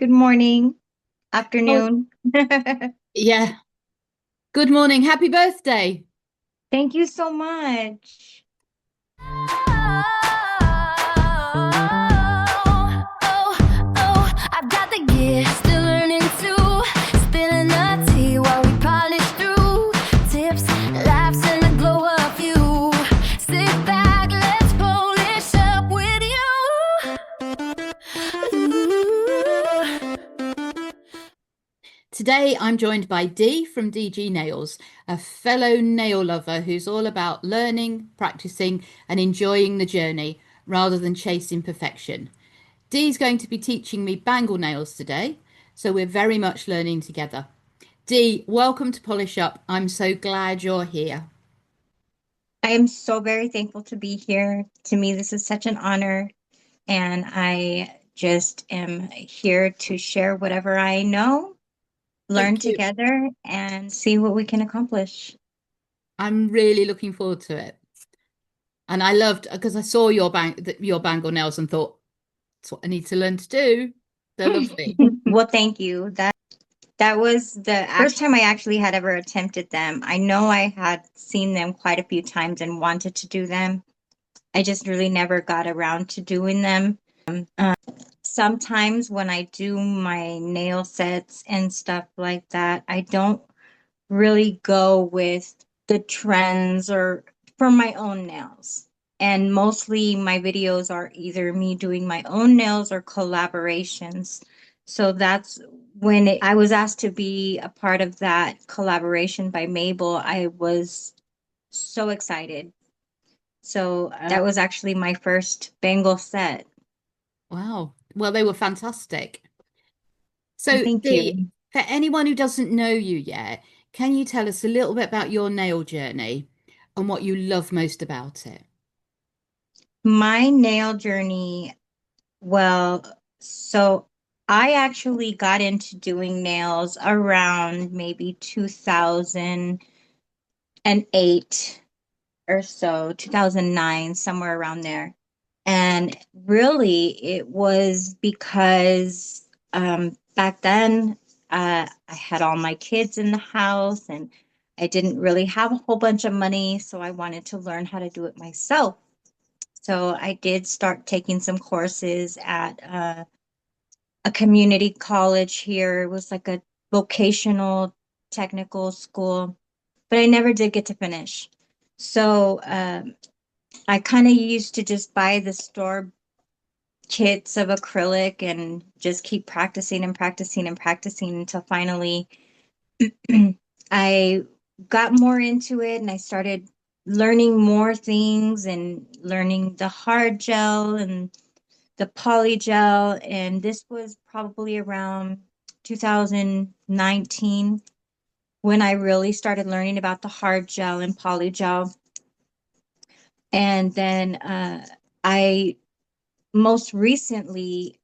Good morning, Oh, afternoon. yeah. Good morning. Happy birthday. Thank you so much. I've got the gift, still learning to spilling the tea while we polish through tips, laughs, and the glow of you. Sit back, let's polish up with you. Today I'm joined by Dee from Dee G Nails, a fellow nail lover who's all about learning, practicing, and enjoying the journey rather than chasing perfection. Dee's going to be teaching me bangle nails today, so we're very much learning together. Dee, welcome to Polish Up. I'm so glad you're here. I am so very thankful to be here. To me, this is such an honor, and I just am here to share whatever I know, learn Thank you. together, and see what we can accomplish. I'm really looking forward to it. And I loved because I saw your bangle nails and thought, that's what I need to learn to do. They're lovely. Well, thank you. That was the first time I actually had ever attempted them. I know I had seen them quite a few times and wanted to do them. I just really never got around to doing them. Sometimes when I do my nail sets and stuff like that, I don't really go with the trends or for my own nails. And mostly my videos are either me doing my own nails or collaborations. So that's when I was asked to be a part of that collaboration by Mabel. I was so excited. So that was actually my first bangle set. Wow. Well, they were fantastic. So, Thank Dee, you. for anyone who doesn't know you yet, can you tell us a little bit about your nail journey and what you love most about it? My nail journey, well, so I actually got into doing nails around maybe 2008 or so, 2009, somewhere around there. And really, it was because back then I had all my kids in the house and I didn't really have a whole bunch of money, so I wanted to learn how to do it myself. So I did start taking some courses at a community college here. It was like a vocational technical school, but I never did get to finish. So I kind of used to just buy the store kits of acrylic and just keep practicing and practicing and practicing until finally I got more into it and I started learning more things and learning the hard gel and the poly gel. And this was probably around 2019 when I really started learning about the hard gel and poly gel. And then I most recently,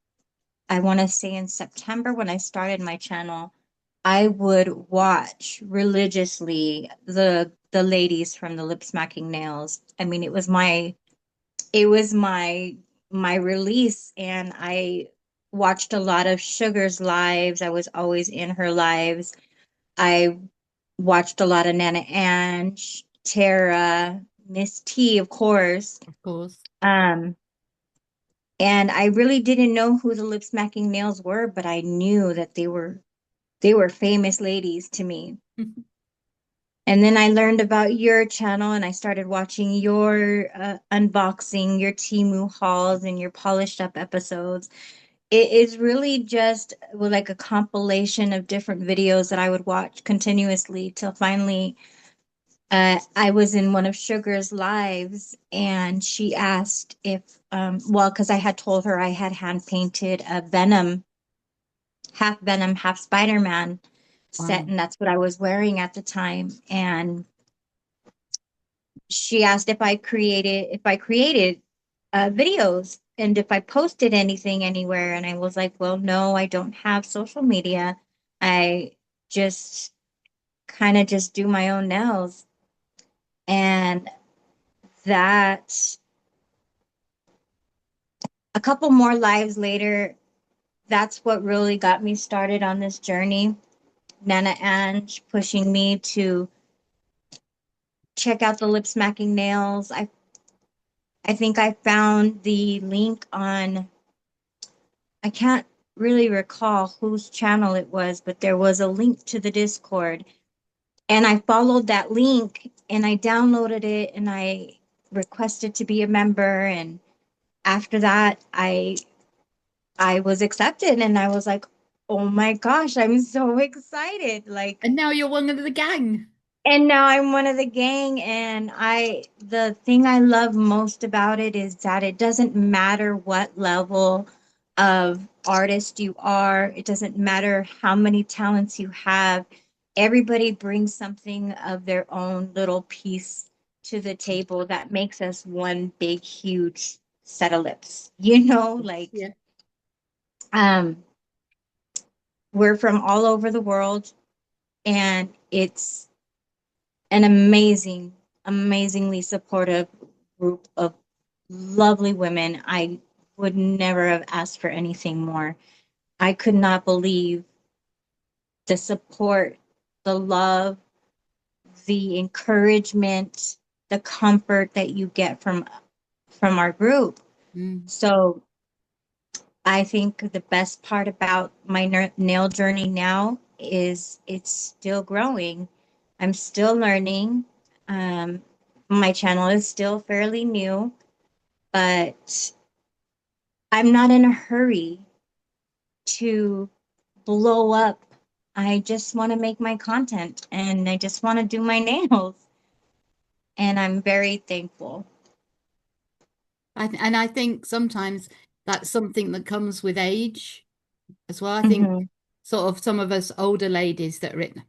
I want to say in September when I started my channel, I would watch religiously the ladies from the Lipsmacking Nails. I mean, it was my release, and I watched a lot of Sugar's lives. I was always in her lives. I watched a lot of Nana Ange, Tara, Miss T, of course. Of course. Um, and I really didn't know who the Lipsmacking Nails were, but I knew that they were famous ladies to me. And then I learned about your channel and I started watching your unboxing, your Temu hauls, and your polished up episodes. It is really just well, like a compilation of different videos that I would watch continuously till finally I was in one of Sugar's lives and she asked if, well, because I had told her I had hand painted a Venom, half Spider-Man set, Wow. and that's what I was wearing at the time. And she asked if I created videos and if I posted anything anywhere. And I was like, well, no, I don't have social media. I just kind of just do my own nails. And that a couple more lives later, that's what really got me started on this journey. Nana Ange pushing me to check out the Lipsmacking Nails. I think I found the link on, I can't really recall whose channel it was, but there was a link to the Discord. And I followed that link and I downloaded it and I requested to be a member. And after that, I was accepted and I was like, oh my gosh, I'm so excited. Like, And now you're one of the gang. and now I'm one of the gang. And the thing I love most about it is that it doesn't matter what level of artist you are, it doesn't matter how many talents you have. Everybody brings something of their own little piece to the table that makes us one big, huge set of lips. Like, Yeah. um, we're from all over the world, and it's an amazingly supportive group of lovely women. I would never have asked for anything more. I could not believe the support, the love, the encouragement, the comfort that you get from our group. Mm. So I think the best part about my nail journey now is it's still growing. I'm still learning. Um, my channel is still fairly new, but I'm not in a hurry to blow up. I just want to make my content and I just want to do my nails. And I'm very thankful. And I think sometimes that's something that comes with age as well. I think Hmm. sort of some of us older ladies that are in,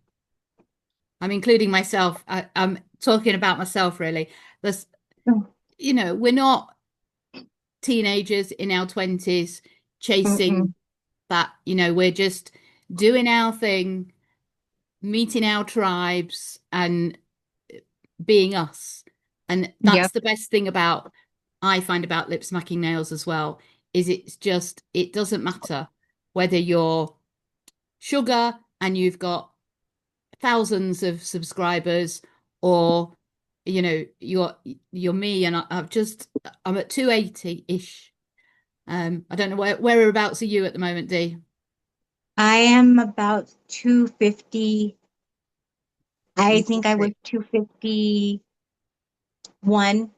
I'm including myself, I'm talking about myself really. There's, we're not teenagers in our 20s Mm-mm. chasing that, we're just doing our thing, meeting our tribes and being us. And that's Yep. the best thing about I find about lip smacking nails as well, is it doesn't matter whether you're sugar and you've got thousands of subscribers, or you're me and I'm at 280-ish. I don't know whereabouts are you at the moment, Dee? I am about 250. I think I was Fantastic. 251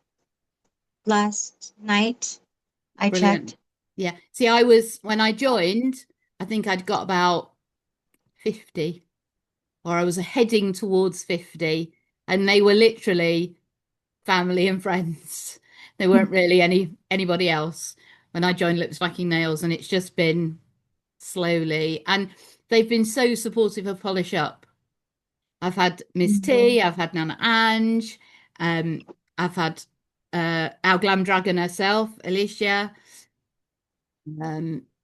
last night. I Brilliant. checked. Yeah. See, when I joined, I think I'd got about 50, or I was heading towards 50, and they were literally family and friends. They weren't really anybody else when I joined Lipsmacking Nails, and it's just been slowly. And they've been so supportive of Polish Up. I've had Miss Mhm. T, I've had Nana Ange, um, I've had our Glam Dragon herself, Alicia.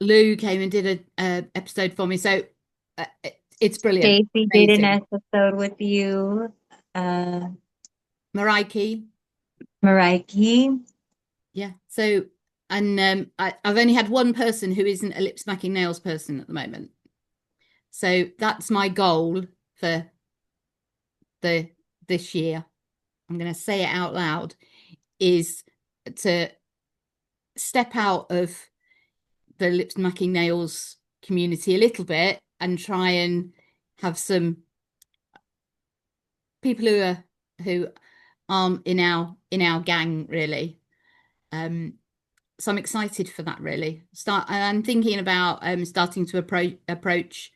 Lou came and did a episode for me, so it's brilliant, Stacy did an amazing. episode with you. Uh, Maraiki, Maraiki. yeah. So, and I've only had one person who isn't a lip smacking nails person at the moment. So that's my goal for the this year. I'm going to say it out loud, is to step out of the lip smacking nails community a little bit and try and have some people who aren't in our gang really. Um, so I'm excited for that really. I'm thinking about starting to approach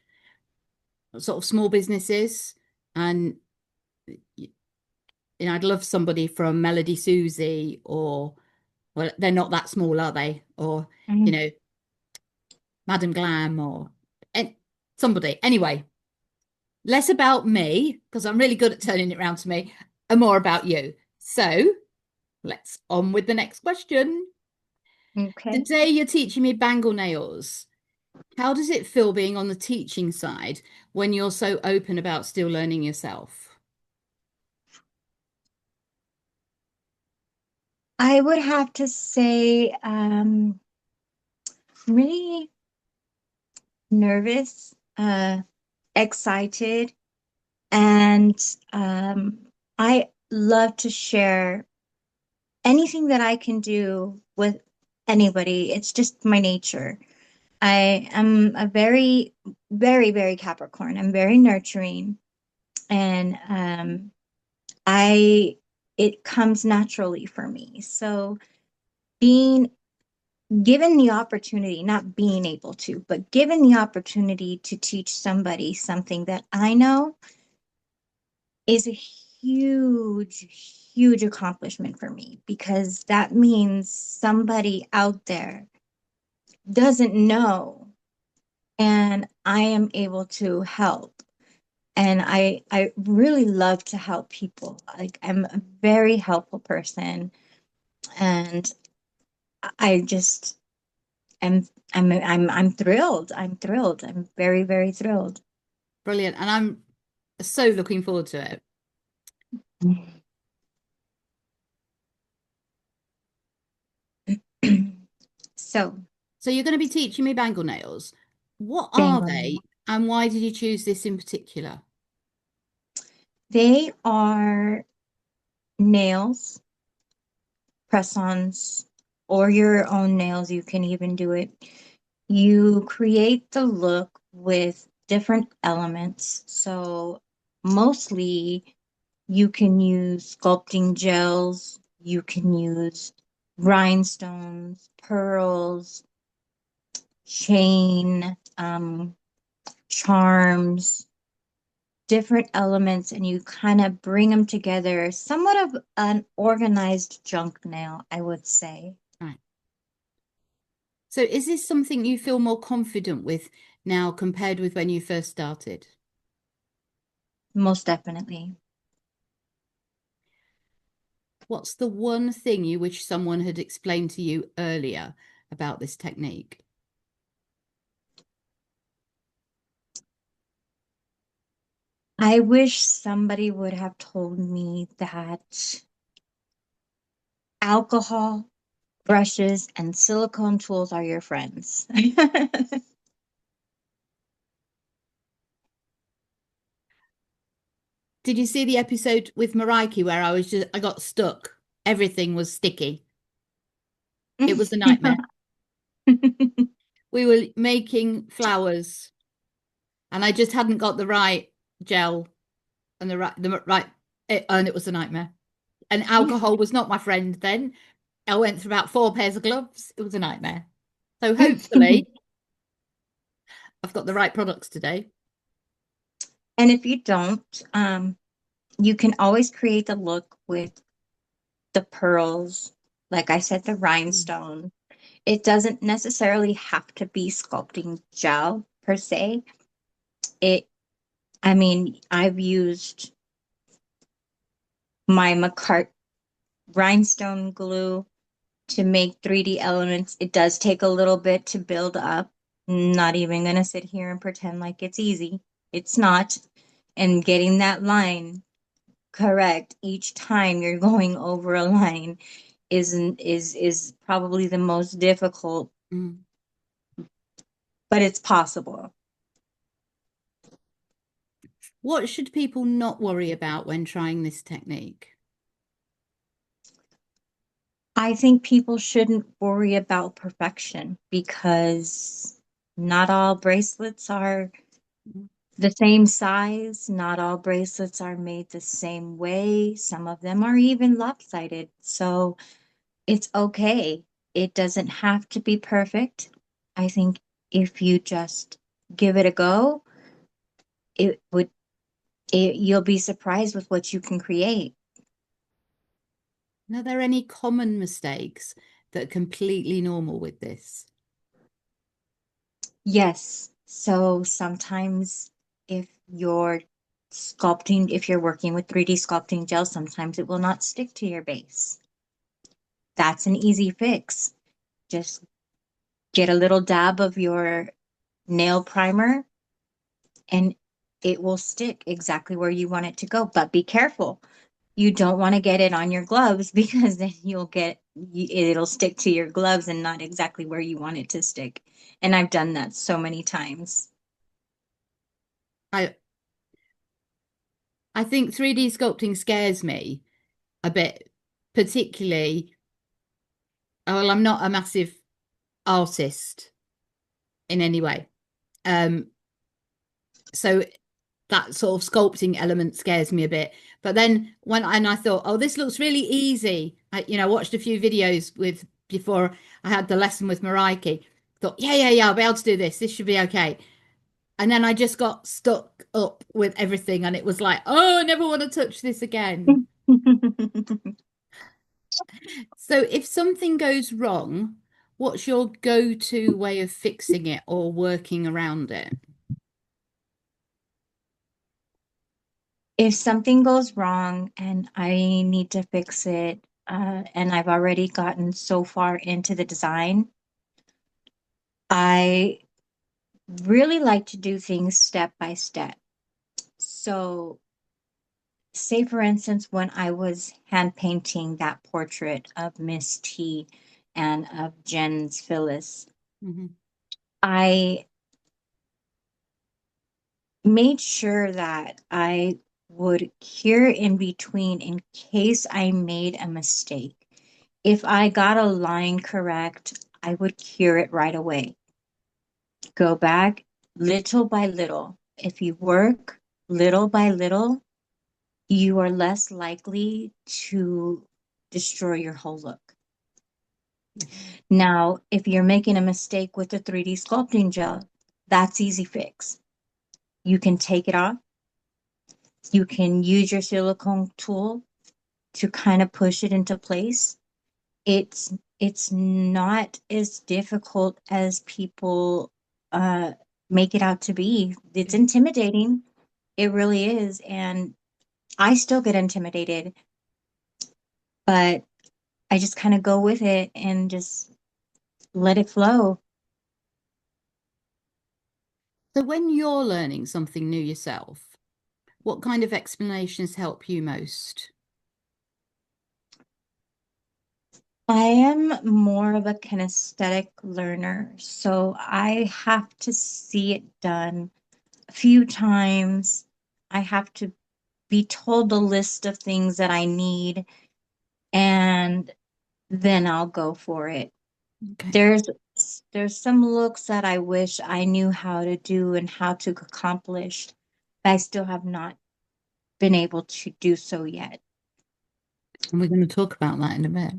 sort of small businesses, and I'd love somebody from Melody Susie, or well, they're not that small, are they? Or you Mhm. know, Madam Glam, or and somebody. Anyway, less about me because I'm really good at turning it around to me, and more about you. So let's on with the next question. Okay. Today you're teaching me bangle nails. How does it feel being on the teaching side when you're so open about still learning yourself? I would have to say, really, nervous, excited, and I love to share anything that I can do with anybody. It's just my nature. I am a very, very, very Capricorn. I'm very nurturing, and I it comes naturally for me. So being given the opportunity, not being able to, but given the opportunity to teach somebody something that I know is a huge, huge accomplishment for me, because that means somebody out there doesn't know and I am able to help. And I really love to help people. Like, I'm a very helpful person, and I just I'm thrilled. I'm thrilled. I'm very, very thrilled. Brilliant. And I'm so looking forward to it. So, So you're going to be teaching me bangle nails. What are bangle nail. they and why did you choose this in particular? They are nails, press-ons, or your own nails. You can even do it. You create the look with different elements. So mostly you can use sculpting gels, you can use rhinestones, pearls, chain, charms, different elements, and you kind of bring them together. Somewhat of an organized junk nail, I would say. Right. So is this something you feel more confident with now compared with when you first started? Most definitely. What's the one thing you wish someone had explained to you earlier about this technique? I wish somebody would have told me that alcohol, brushes, and silicone tools are your friends. Did you see the episode with Mariki where I got stuck? Everything was sticky. It was a nightmare. We were making flowers and I just hadn't got the right gel and and it was a nightmare. And alcohol was not my friend then. I went through about 4 pairs of gloves. It was a nightmare. So hopefully I've got the right products today. And if you don't, you can always create the look with the pearls, like I said, the rhinestone. It doesn't necessarily have to be sculpting gel per se. It, I mean, I've used my McCart rhinestone glue to make 3D elements. It does take a little bit to build up. Not even gonna sit here and pretend like it's easy. It's not. And getting that line correct each time you're going over a line is probably the most difficult, Mm. but it's possible. What should people not worry about when trying this technique? I think people shouldn't worry about perfection, because not all bracelets are the same size. Not all bracelets are made the same way. Some of them are even lopsided. So it's okay. It doesn't have to be perfect. I think if you just give it a go, it would you'll be surprised with what you can create. And are there any common mistakes that are completely normal with this? Yes. So sometimes if you're if you're working with 3D sculpting gel, sometimes it will not stick to your base. That's an easy fix. Just get a little dab of your nail primer and it will stick exactly where you want it to go. But be careful. You don't want to get it on your gloves because then you'll get it'll stick to your gloves and not exactly where you want it to stick. And I've done that so many times. I I think 3D sculpting scares me a bit, particularly. Well, I'm not a massive artist in any way. Um, so that sort of sculpting element scares me a bit. But then I thought, oh, this looks really easy. I watched a few videos with before I had the lesson with Maraiki. Thought, yeah, I'll be able to do this. This should be okay. And then I just got stuck up with everything, and it was like, oh, I never want to touch this again. So if something goes wrong, what's your go-to way of fixing it or working around it? If something goes wrong and I need to fix it, and I've already gotten so far into the design, I really like to do things step by step. So, say for instance, when I was hand painting that portrait of Miss T and of Jen's Phyllis, Mhm. I made sure that I would cure in between in case I made a mistake. If I got a line correct, I would cure it right away. Go back little by little. If you work little by little, you are less likely to destroy your whole look. Now, if you're making a mistake with the 3D sculpting gel, that's easy fix. You can take it off. You can use your silicone tool to kind of push it into place. It's not as difficult as people uh make it out to be. It's intimidating. It really is. And I still get intimidated, but I just kind of go with it and just let it flow. So when you're learning something new yourself, what kind of explanations help you most? I am more of a kinesthetic learner, so I have to see it done a few times. I have to be told the list of things that I need, and then I'll go for it. Okay. There's there's some looks that I wish I knew how to do and how to accomplish, but I still have not been able to do so yet. And we're going to talk about that in a bit.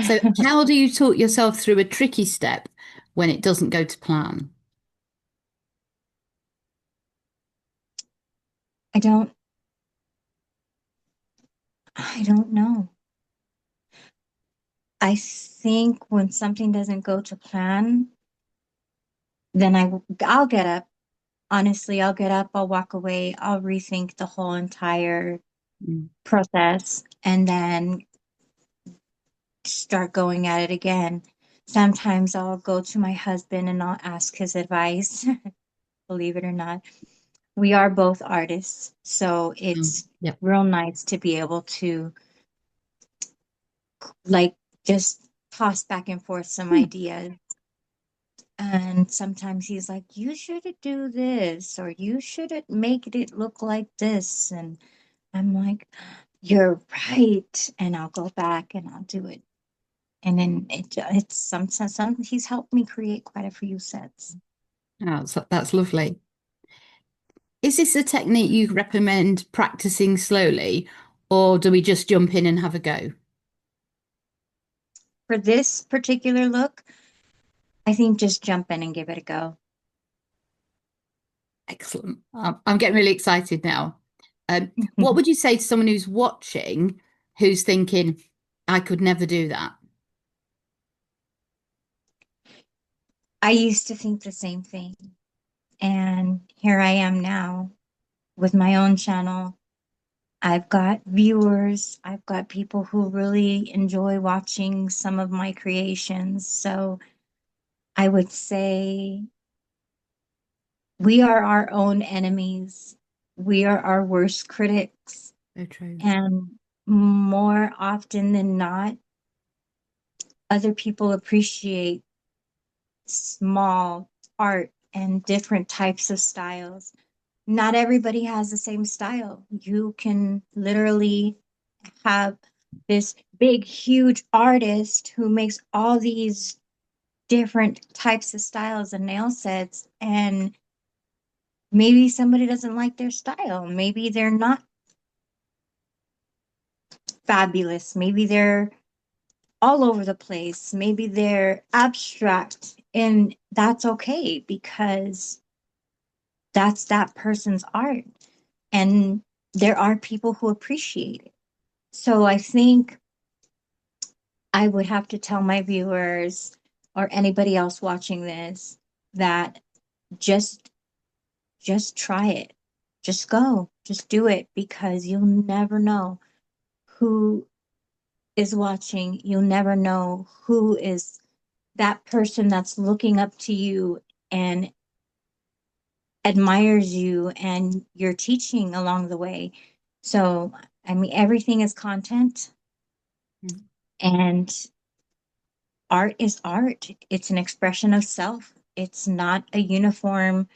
So how do you talk yourself through a tricky step when it doesn't go to plan? I don't I don't know. I think when something doesn't go to plan, then I'll get up. Honestly, I'll get up, I'll walk away, I'll rethink the whole entire Mm. process and then start going at it again. Sometimes I'll go to my husband and I'll ask his advice, believe it or not. We are both artists, so it's Yep. real nice to be able to like just toss back and forth some Mm. ideas. And sometimes he's like, you should do this, or you should make it look like this. And I'm like, you're right. And I'll go back and I'll do it. And then it's some he's helped me create quite a few sets. Oh, that's lovely. Is this a technique you recommend practicing slowly, or do we just jump in and have a go? For this particular look, I think just jump in and give it a go. Excellent. I'm getting really excited now. What would you say to someone who's watching, who's thinking, I could never do that? I used to think the same thing. And here I am now with my own channel. I've got viewers, I've got people who really enjoy watching some of my creations. So I would say we are our own enemies. We are our worst critics. So true. And more often than not, other people appreciate small art and different types of styles. Not everybody has the same style. You can literally have this big, huge artist who makes all these different types of styles and nail sets, and maybe somebody doesn't like their style. Maybe they're not fabulous. Maybe they're all over the place. Maybe they're abstract, and that's okay because that's that person's art. And there are people who appreciate it. So I think I would have to tell my viewers or anybody else watching this that just just try it. Just go. Just do it because you'll never know who is watching. You'll never know who is that person that's looking up to you and admires you and you're teaching along the way. So, I mean, everything is content Mm. and art is art. It's an expression of self. It's not a uniform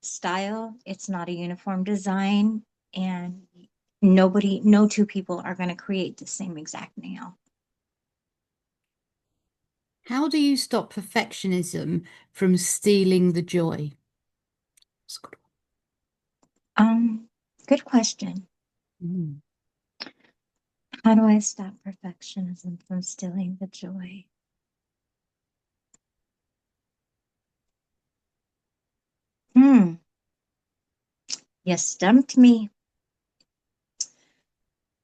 style. It's not a uniform design. And no two people are going to create the same exact nail. How do you stop perfectionism from stealing the joy? That's a good Um, Good question. one. How do I stop perfectionism from stealing the joy? Hmm, you stumped me.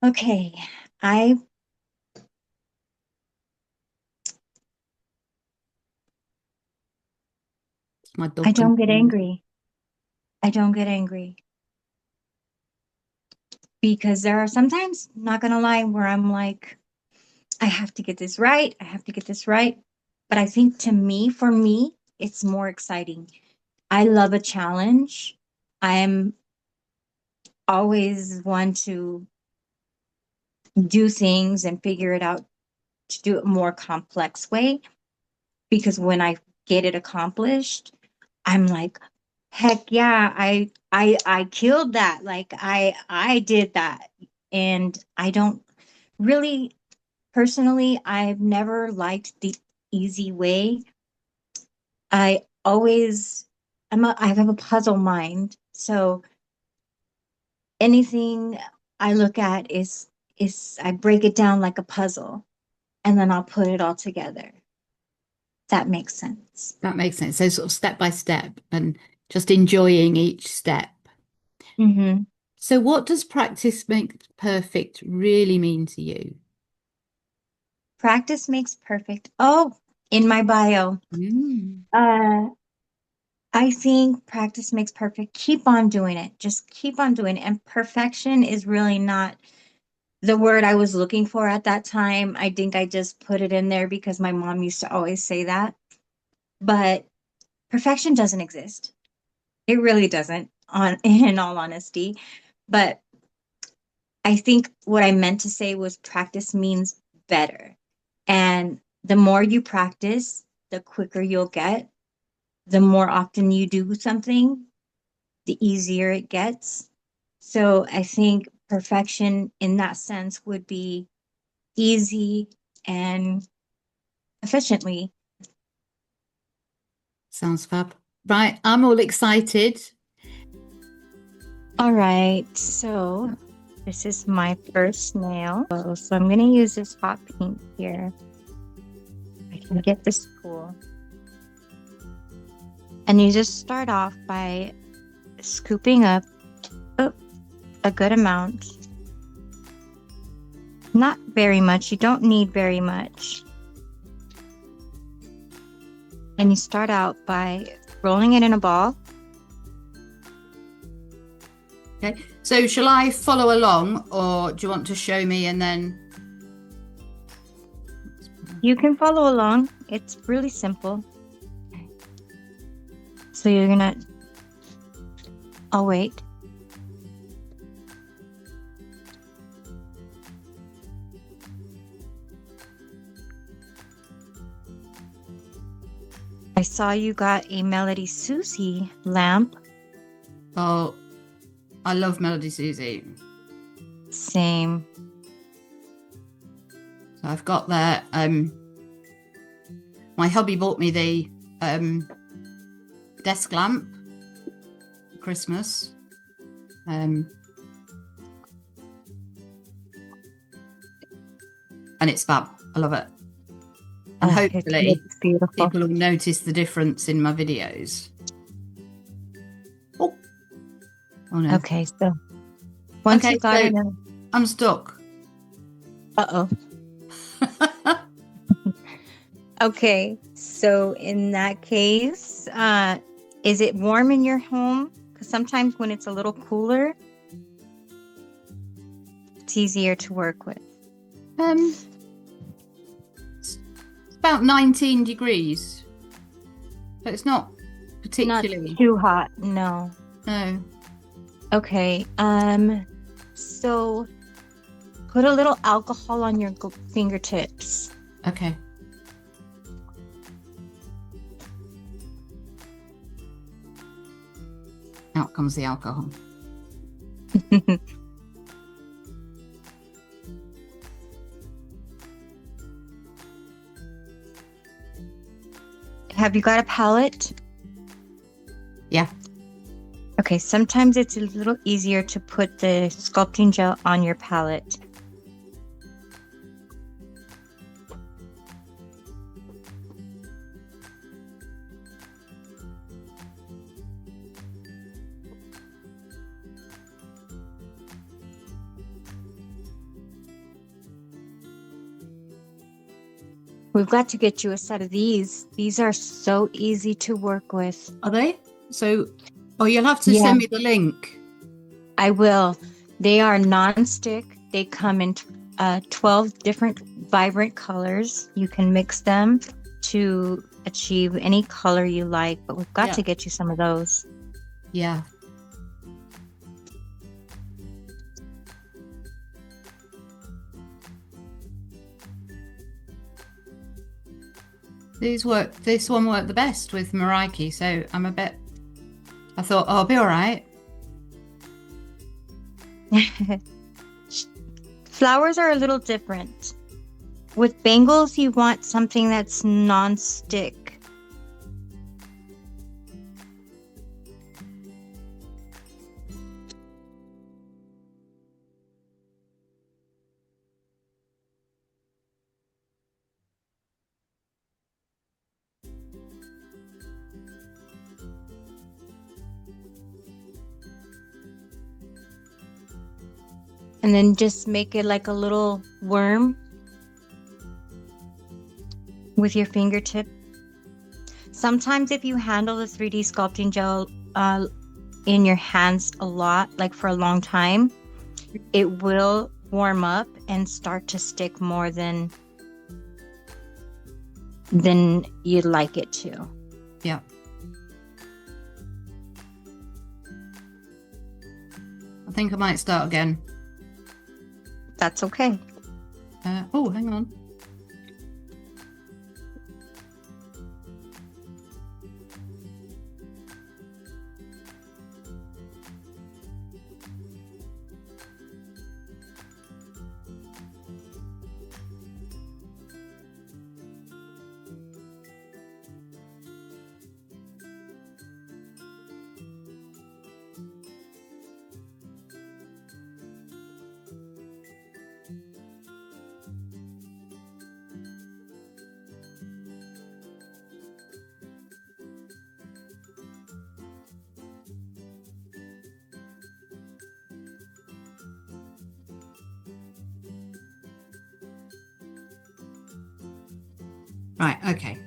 Okay, I It's my I dog don't get confused. angry. I don't get angry because there are sometimes, not gonna lie, where I'm like, I have to get this right. I have to get this right. But I think for me, it's more exciting. I love a challenge. I'm always one to do things and figure it out to do it more complex way because when I get it accomplished, I'm like, heck yeah, I killed that. Like I did that. And I don't really personally, I've never liked the easy way. I always I have a puzzle mind. So anything I look at is I break it down like a puzzle and then I'll put it all together. That makes sense. That makes sense. So sort of step by step and just enjoying each step. Hmm. So what does practice make perfect really mean to you? Practice makes perfect. Oh, in my bio. Mm. Uh, I think practice makes perfect. Keep on doing it. Just keep on doing it. And perfection is really not the word I was looking for at that time. I think I just put it in there because my mom used to always say that. But perfection doesn't exist. It really doesn't, on in all honesty. But I think what I meant to say was practice means better. And the more you practice, the quicker you'll get. The more often you do something, the easier it gets. So I think perfection in that sense would be easy and efficiently. Sounds fab. Right, I'm all excited. All right, so this is my first nail. So I'm going to use this hot pink here. I can get this spool. And you just start off by scooping up a good amount. Not very much. You don't need very much. And you start out by rolling it in a ball. Okay, so shall I follow along or do you want to show me and then? You can follow along. It's really simple. So I'll wait. I saw you got a Melody Susie lamp. Oh, I love Melody Susie. Same. So I've got that. My hubby bought me the desk lamp for Christmas. And it's fab. I love it. And hopefully It's beautiful. people will notice the difference in my videos. Oh no. Okay, so once Okay, you got so it, I'm stuck. uh-oh. Okay, so in that case, is it warm in your home? Because sometimes when it's a little cooler, it's easier to work with. It's about 19 degrees. But it's not particularly. Not too hot, no. No. Okay, so put a little alcohol on your fingertips. Okay. Out comes the alcohol. Have you got a palette? Yeah. Okay, sometimes it's a little easier to put the sculpting gel on your palette. We've got to get you a set of these. These are so easy to work with. Are they? So, you'll have to Yeah. send me the link. I will. They are non-stick. They come in 12 different vibrant colors. You can mix them to achieve any color you like, but we've got Yeah. to get you some of those. Yeah. This one worked the best with Maraiki, so I thought, oh, I'll be all right. Flowers are a little different. With bangles, you want something that's non-stick. And then just make it like a little worm with your fingertip. Sometimes if you handle the 3D sculpting gel in your hands a lot, like for a long time, it will warm up and start to stick more than you'd like it to. Yeah. I think I might start again. That's okay. Oh, hang on. Right, okay.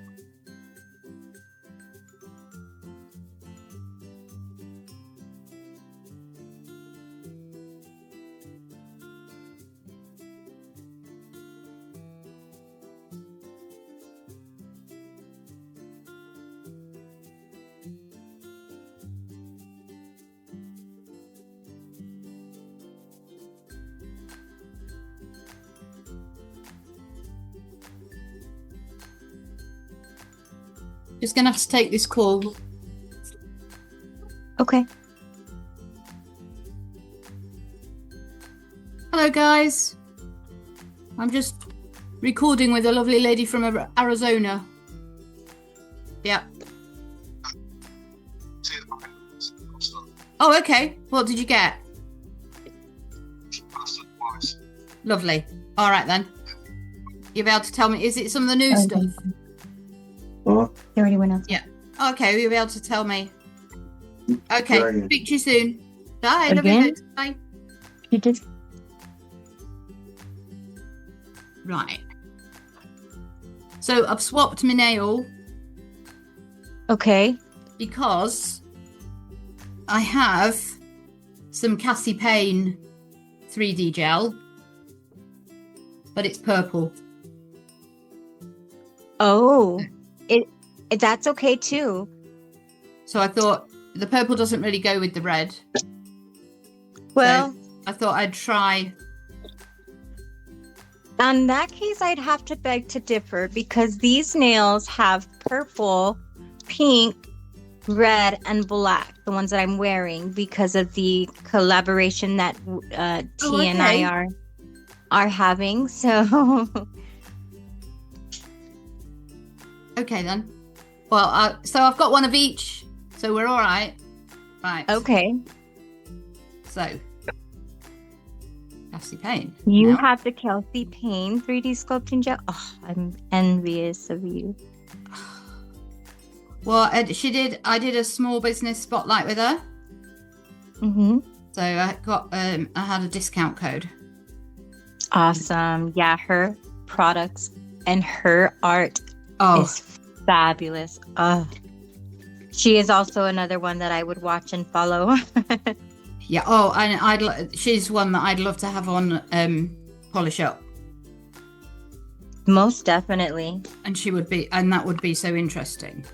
Just gonna have to take this call. Okay. Hello, guys. I'm just recording with a lovely lady from Arizona. Yeah. Oh, okay. What did you get? Lovely. All right, then. You'll be able to tell me, is it some of the new stuff? What? You already went out. Yeah. Okay, you'll be able to tell me. Okay, Right. speak to you soon. Bye. Love you. Again? Loads. Bye. You did. Right. So I've swapped my nail Okay. because I have some Cassie Payne 3D gel, but it's purple. Oh, that's okay too. So I thought the purple doesn't really go with the red. Well, So I thought I'd try. in that case, I'd have to beg to differ because these nails have purple, pink, red, and black, the ones that I'm wearing, because of the collaboration that T and okay. I are having. So Okay, then. Well, so I've got one of each, so we're all right. Right. okay. So, Cassie Payne. You now. have the Kelsey Payne 3D sculpting gel. Oh, I'm envious of you. Well, I did a small business spotlight with her. Mm-hmm. So I got, I had a discount code. Awesome. Yeah, her products and her art Oh, is fabulous. She is also another one that I would watch and follow. yeah. Oh, and she's one that I'd love to have on Polish Up. Most definitely. And that would be so interesting.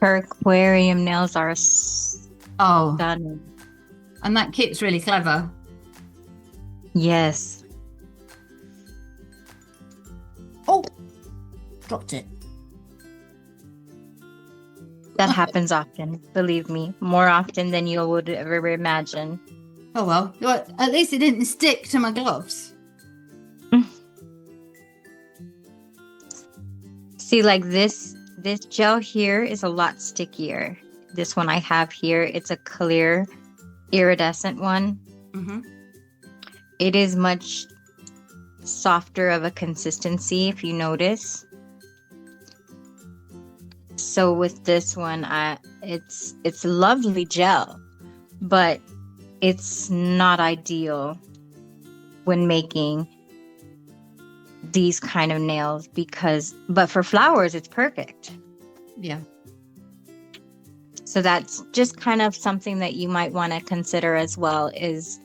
Her aquarium nails are Oh, stunning. and that kit's really clever. Yes. Oh, dropped it. That happens often. Believe me. More often than you would ever imagine. Oh well, at least it didn't stick to my gloves. See, like this gel here is a lot stickier. This one I have here, it's a clear iridescent one. Mm-hmm. It is much softer of a consistency, if you notice. So with this one, it's lovely gel, but it's not ideal when making these kind of nails but for flowers, it's perfect. Yeah. So that's just kind of something that you might want to consider as well, is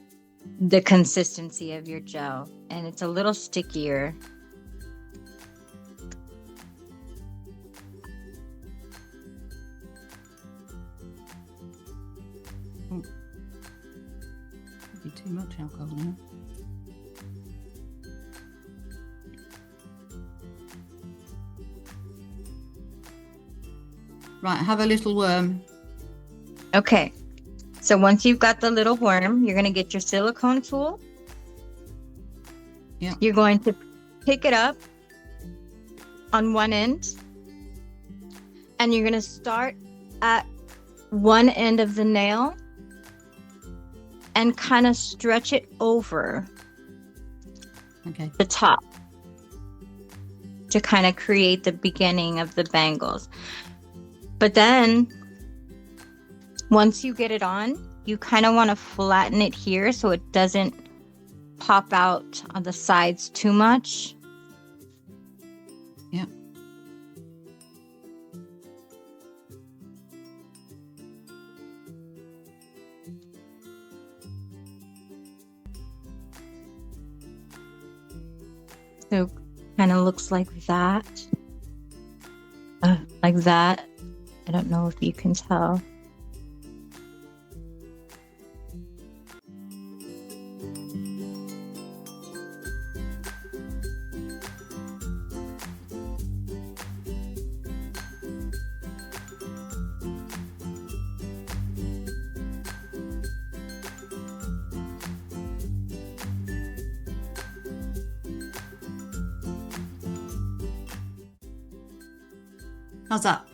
the consistency of your gel. And it's a little stickier. Be too much alcohol now. Right, have a little worm. Okay. So once you've got the little worm, you're going to get your silicone tool. Yeah. You're going to pick it up on one end. And you're going to start at one end of the nail and kind of stretch it over Okay. the top to kind of create the beginning of the bangles. But then once you get it on, you kind of want to flatten it here so it doesn't pop out on the sides too much. Yeah. So kind of looks like that. like that. I don't know if you can tell. How's that?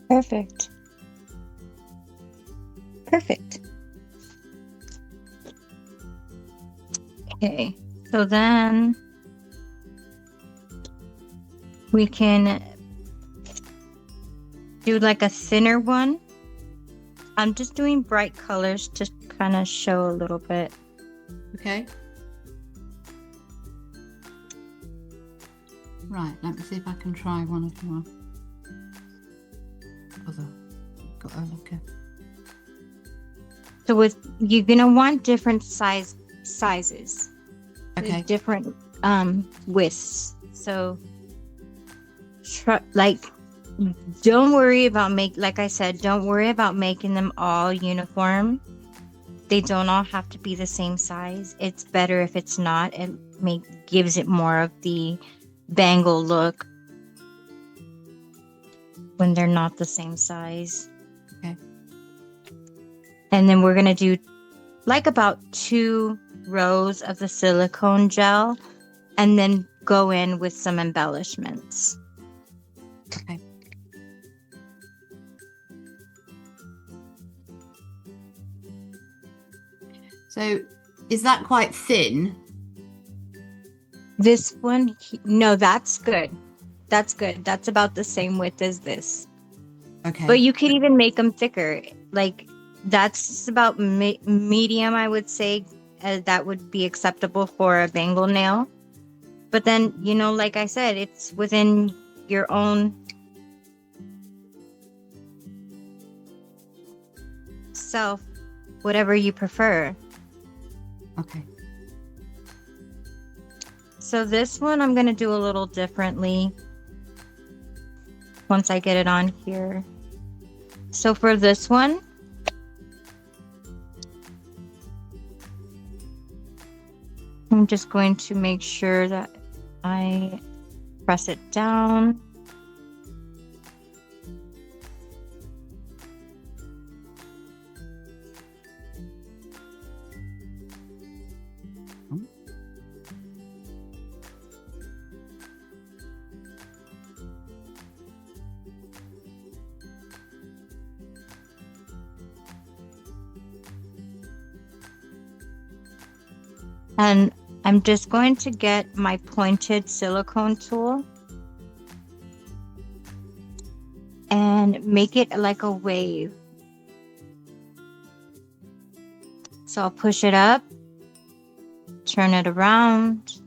Perfect. Perfect. Okay, so then we can do like a thinner one. I'm just doing bright colors to kind of show a little bit. Okay. Right, let me see if I can try one of your other. Got a look at. So with you're gonna want different sizes. Okay. Different widths. So like don't worry about like I said, don't worry about making them all uniform. They don't all have to be the same size. It's better if it's not. It gives it more of the bangle look when they're not the same size. Okay. And then we're going to do like about 2 rows of the silicone gel and then go in with some embellishments. Okay. So is that quite thin? This one, no, that's good. That's good. That's about the same width as this. Okay. But you could even make them thicker. Like that's about medium, I would say. That would be acceptable for a bangle nail. But then, you know, like I said, it's within your own self, whatever you prefer. Okay. So this one I'm going to do a little differently once I get it on here. So for this one, I'm just going to make sure that I press it down. And I'm just going to get my pointed silicone tool and make it like a wave. So I'll push it up, turn it around,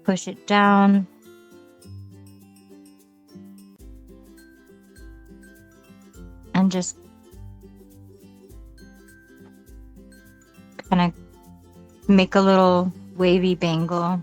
push it down, and just kind of make a little wavy bangle.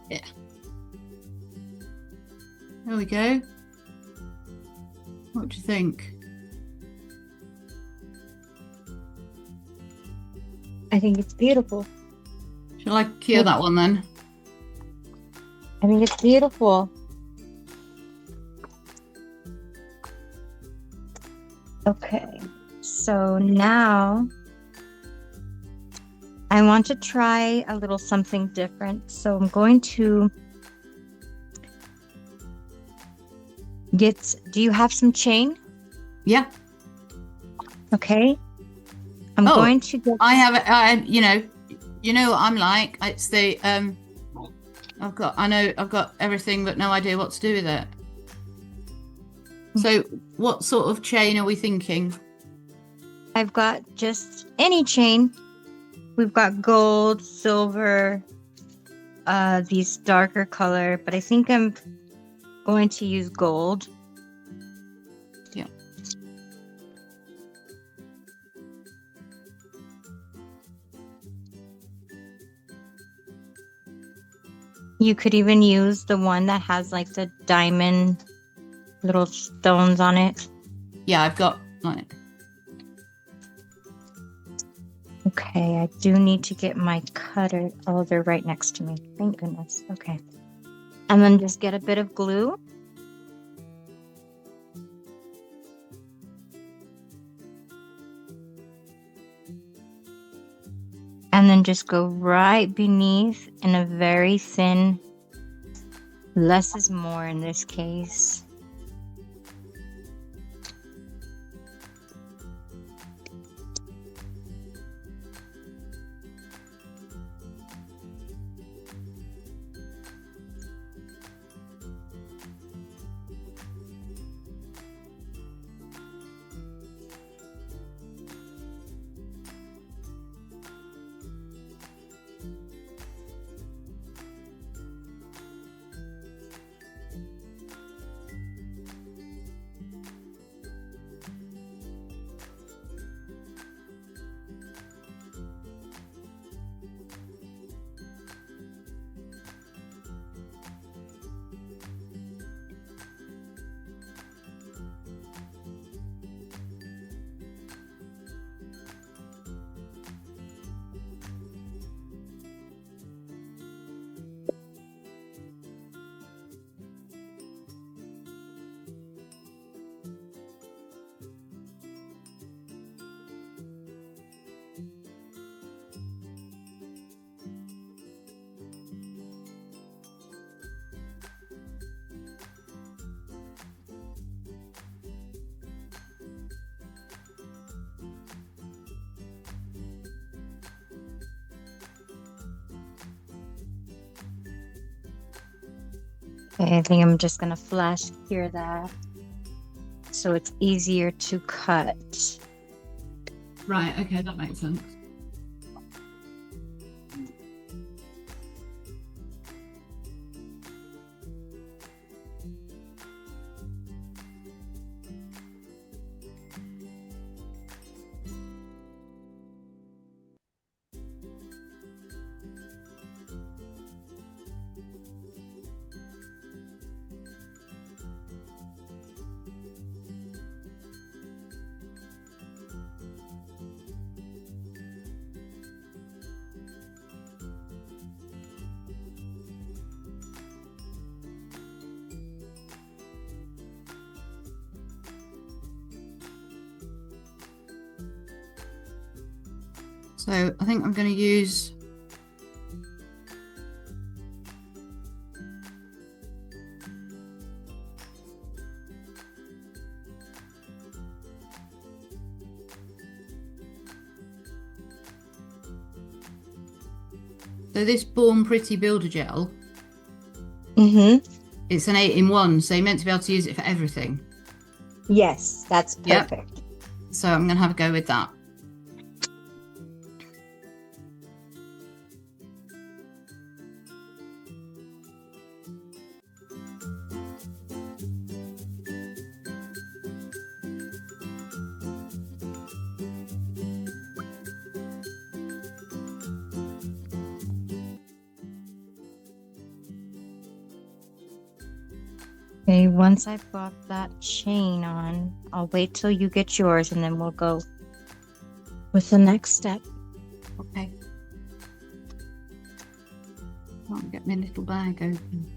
Yeah. There we go. What do you think? I think it's beautiful. Shall I cure that one then? I think it's beautiful. Okay, so now I want to try a little something different. So I'm going to do you have some chain? Yeah. Okay. I'm Oh, going to get, I have, you know what I'm like. It's the, I've got everything, but no idea what to do with it. So what sort of chain are we thinking? I've got just any chain. We've got gold, silver, these darker color, but I think I'm going to use gold. Yeah. You could even use the one that has like the diamond little stones on it. Yeah, I've got like. Okay, I do need to get my cutter. Oh, they're right next to me. Thank goodness. Okay. And then just get a bit of glue. And then just go right beneath in a very thin, less is more in this case. Okay, I think I'm just gonna flash cure that so it's easier to cut. Right, okay, that makes sense. So I think I'm going to use this Born Pretty Builder Gel. It's an 8-in-1, so you're meant to be able to use it for everything. Yes, that's perfect. Yep. So I'm going to have a go with that. Okay, once I've got that chain on, I'll wait till you get yours and then we'll go with the next step. Okay. Can't get my little bag open.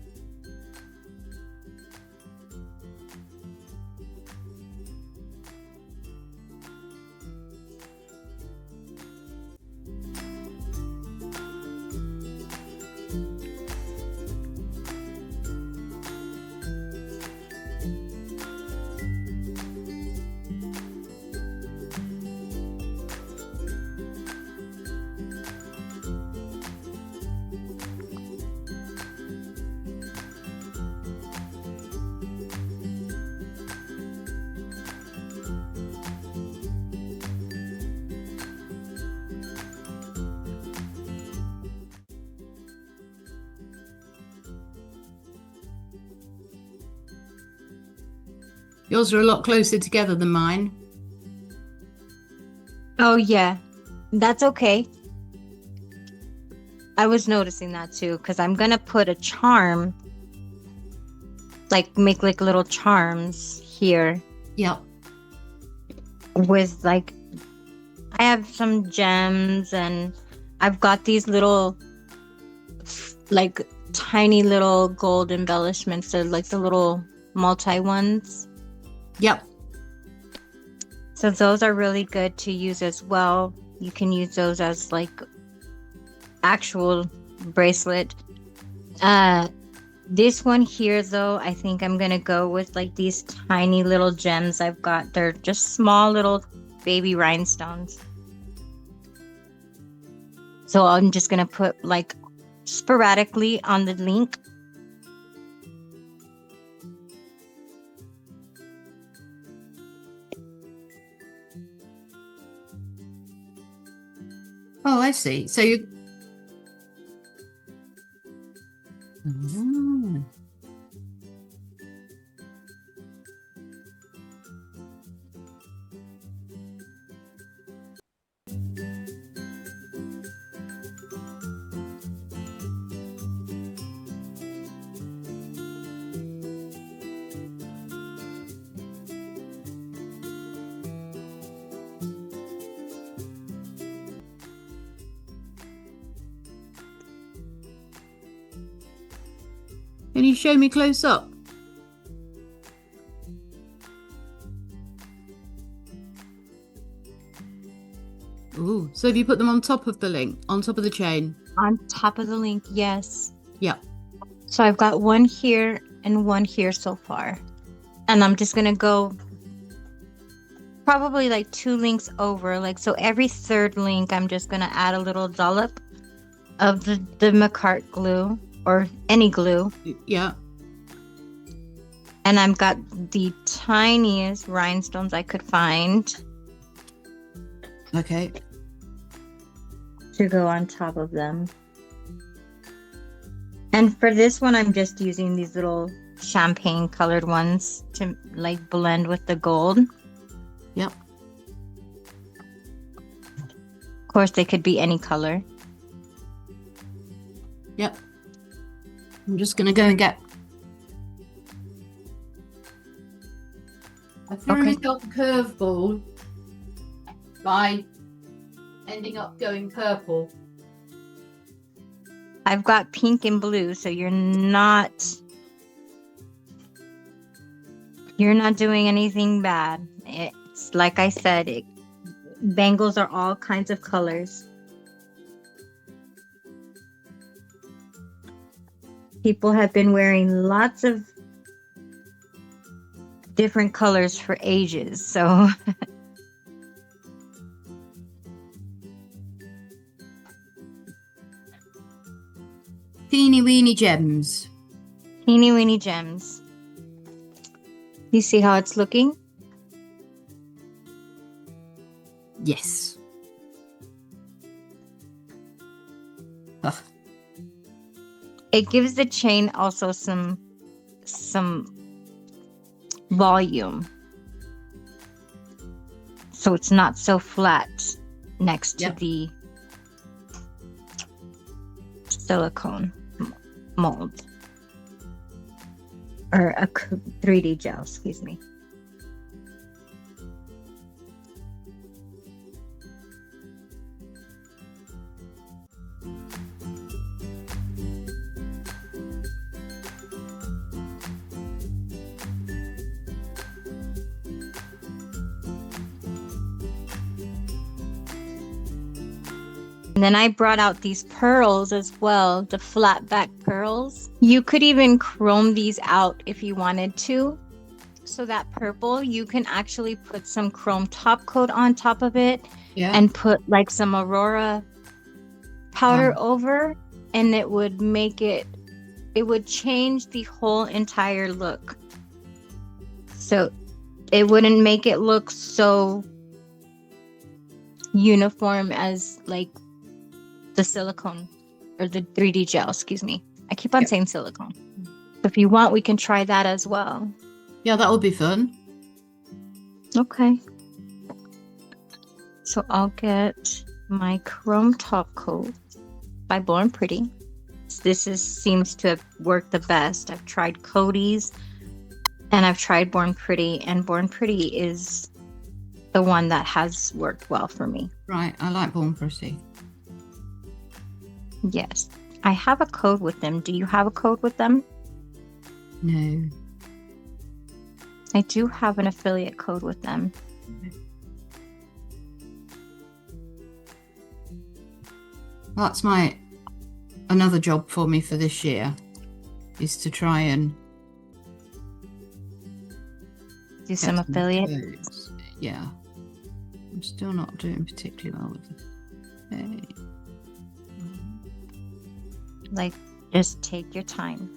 Yours are a lot closer together than mine. Oh, yeah. That's okay. I was noticing that too, because I'm gonna put a charm, like make like little charms here Yep. with like, I have some gems and I've got these little, like tiny little gold embellishments. They're like the little multi ones. Yep. So those are really good to use as well. You can use those as like actual bracelet. This one here though, I think I'm gonna go with like these tiny little gems I've got. They're just small little baby rhinestones. So I'm just gonna put like sporadically on the link. Oh, I see. So you. Mm. Can you show me close up? Ooh, so have you put them on top of the link, on top of the chain? On top of the link, yes. Yeah. So I've got one here and one here so far. And I'm just gonna go probably like 2 links over. Like, so every third link, I'm just gonna add a little dollop of the MacLeod glue or any glue. Yeah. And I've got the tiniest rhinestones I could find Okay. to go on top of them. And for this one, I'm just using these little champagne colored ones to like blend with the gold. Yep. Of course, they could be any color. Yep. I'm just gonna go and get. I threw Okay. myself a curveball by ending up going purple. I've got pink and blue, so you're not doing anything bad. It's like I said, bangles are all kinds of colors. People have been wearing lots of different colors for ages, so Teeny weeny gems. teeny weeny gems. You see how it's looking? Yes. Ugh. It gives the chain also some volume, so it's not so flat next to Yep. the silicone mold or a 3D gel, excuse me. And then I brought out these pearls as well, the flat back pearls. You could even chrome these out if you wanted to. So that purple, you can actually put some chrome top coat on top of it Yeah. and put like some Aurora powder over, and it would make it would change the whole entire look. So it wouldn't make it look so uniform as like the silicone or the 3D gel, excuse me. I keep on Yep. saying silicone. If you want, we can try that as well. Yeah, that would be fun. Okay. So I'll get my chrome top coat by Born Pretty. Seems to have worked the best. I've tried Cody's and I've tried Born Pretty, and Born Pretty is the one that has worked well for me. Right, I like Born Pretty. Yes. I have a code with them. Do you have a code with them? No. I do have an affiliate code with them. That's another job for me for this year, is to try and Do some affiliate. codes. Yeah. I'm still not doing particularly well with it. Okay. Like, just take your time.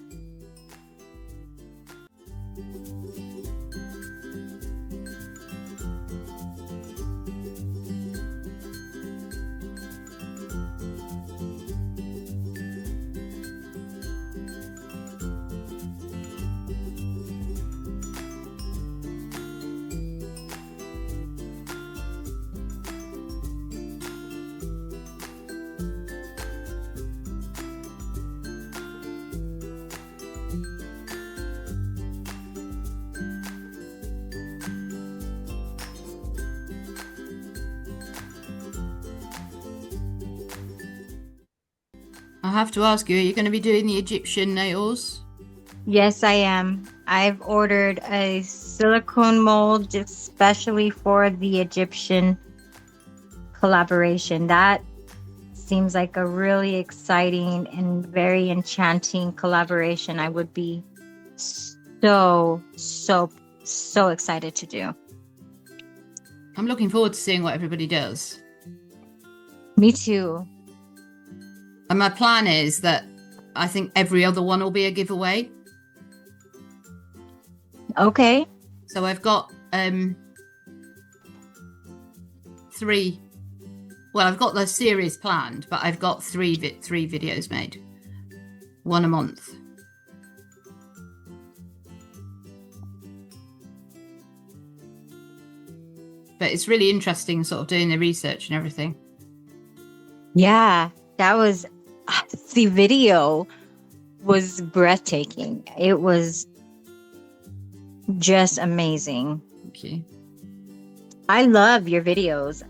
I have to ask you, are you going to be doing the Egyptian nails? Yes, I am. I've ordered a silicone mold especially for the Egyptian collaboration. That seems like a really exciting and very enchanting collaboration. I would be so excited to do. I'm looking forward to seeing what everybody does. Me too. And my plan is that I think every other one will be a giveaway. Okay. So I've got 3. Well, I've got the series planned, but I've got three videos made. 1 a month. But it's really interesting sort of doing the research and everything. Yeah, that was the video was breathtaking. It was just amazing. Thank you. I love your videos.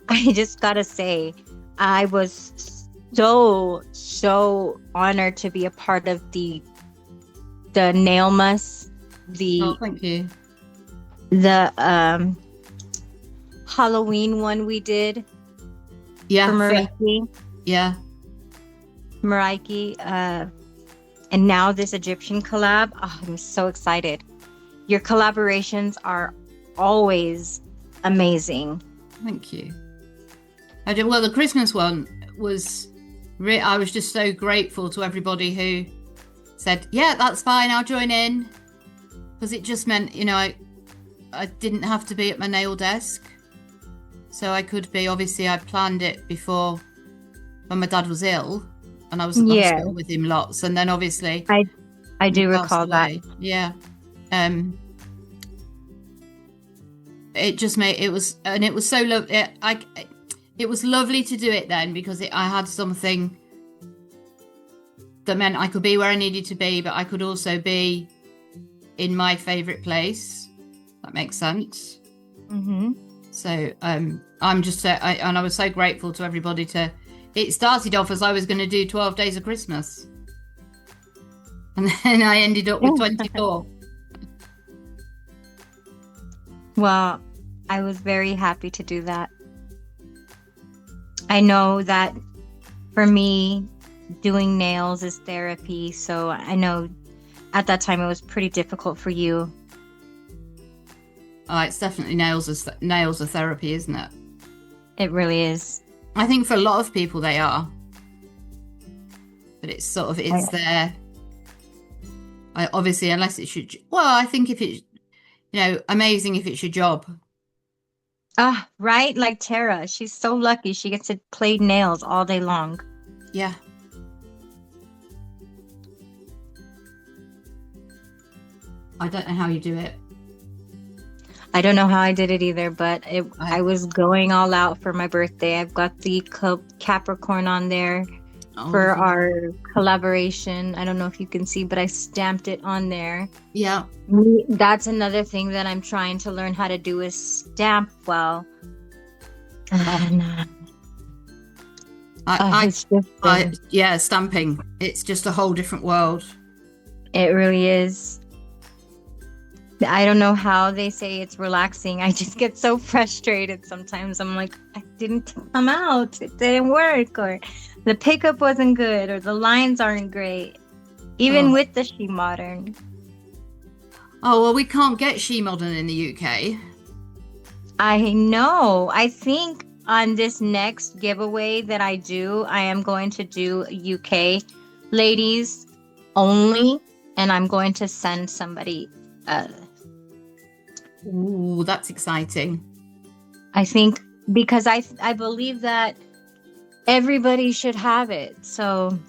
I just gotta say, I was so honored to be a part of the nail muss, Oh, thank you. the Halloween one we did Yeah. for Mariki. Yeah. Mariki, and now this Egyptian collab. Oh, I'm so excited. Your collaborations are always amazing. Thank you. Well, the Christmas one was I was just so grateful to everybody who said, yeah, that's fine, I'll join in. Because it just meant, I didn't have to be at my nail desk. So I could be, obviously I planned it before when my dad was ill and I was at the hospital with him lots. And then obviously I do recall that. Yeah. It just it was so lovely. It was lovely to do it then because I had something that meant I could be where I needed to be, but I could also be in my favorite place. That makes sense. Mm-hmm. So I'm just and I was so grateful to everybody it started off as I was going to do 12 days of Christmas. And then I ended up with 24. Well, I was very happy to do that. I know that for me, doing nails is therapy. So I know at that time it was pretty difficult for you. Oh, it's definitely nails are therapy, isn't it? It really is. I think for a lot of people they are. But it's sort of, it's there. Obviously, unless it should, I think if it, amazing if it's your job. Ah, right? Like Tara, she's so lucky she gets to play nails all day long. Yeah. I don't know how you do it. I don't know how I did it either, but I I, was going all out for my birthday. I've got the Capricorn on there oh, for lovely. our collaboration. I don't know if you can see, but I stamped it on there. Yeah. That's another thing that I'm trying to learn how to do is stamp well. Oh, And, I, it's just, yeah, stamping. It's just a whole different world. it really is. I don't know how they say it's relaxing. I just get so frustrated sometimes. I'm like, I didn't come out. It didn't work, or the pickup wasn't good, or the lines aren't great. Even Oh. with the She Modern. Oh, well, we can't get She Modern in the UK. I know. I think on this next giveaway that I do, I am going to do UK ladies only, and I'm going to send somebody. Ooh, that's exciting. I think because I believe that everybody should have it. So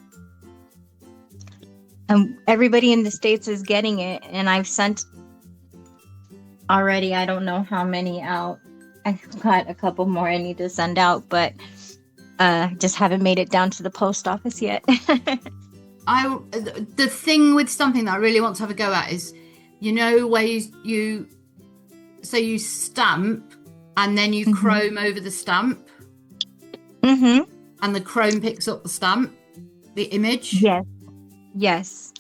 everybody in the States is getting it, and I've sent already. I don't know how many out. I've got a couple more I need to send out, but just haven't made it down to the post office yet. The thing with something that I really want to have a go at is, you know, where you stamp and then you chrome over the stamp, Mm-hmm. and the chrome picks up the stamp, the image. Yes.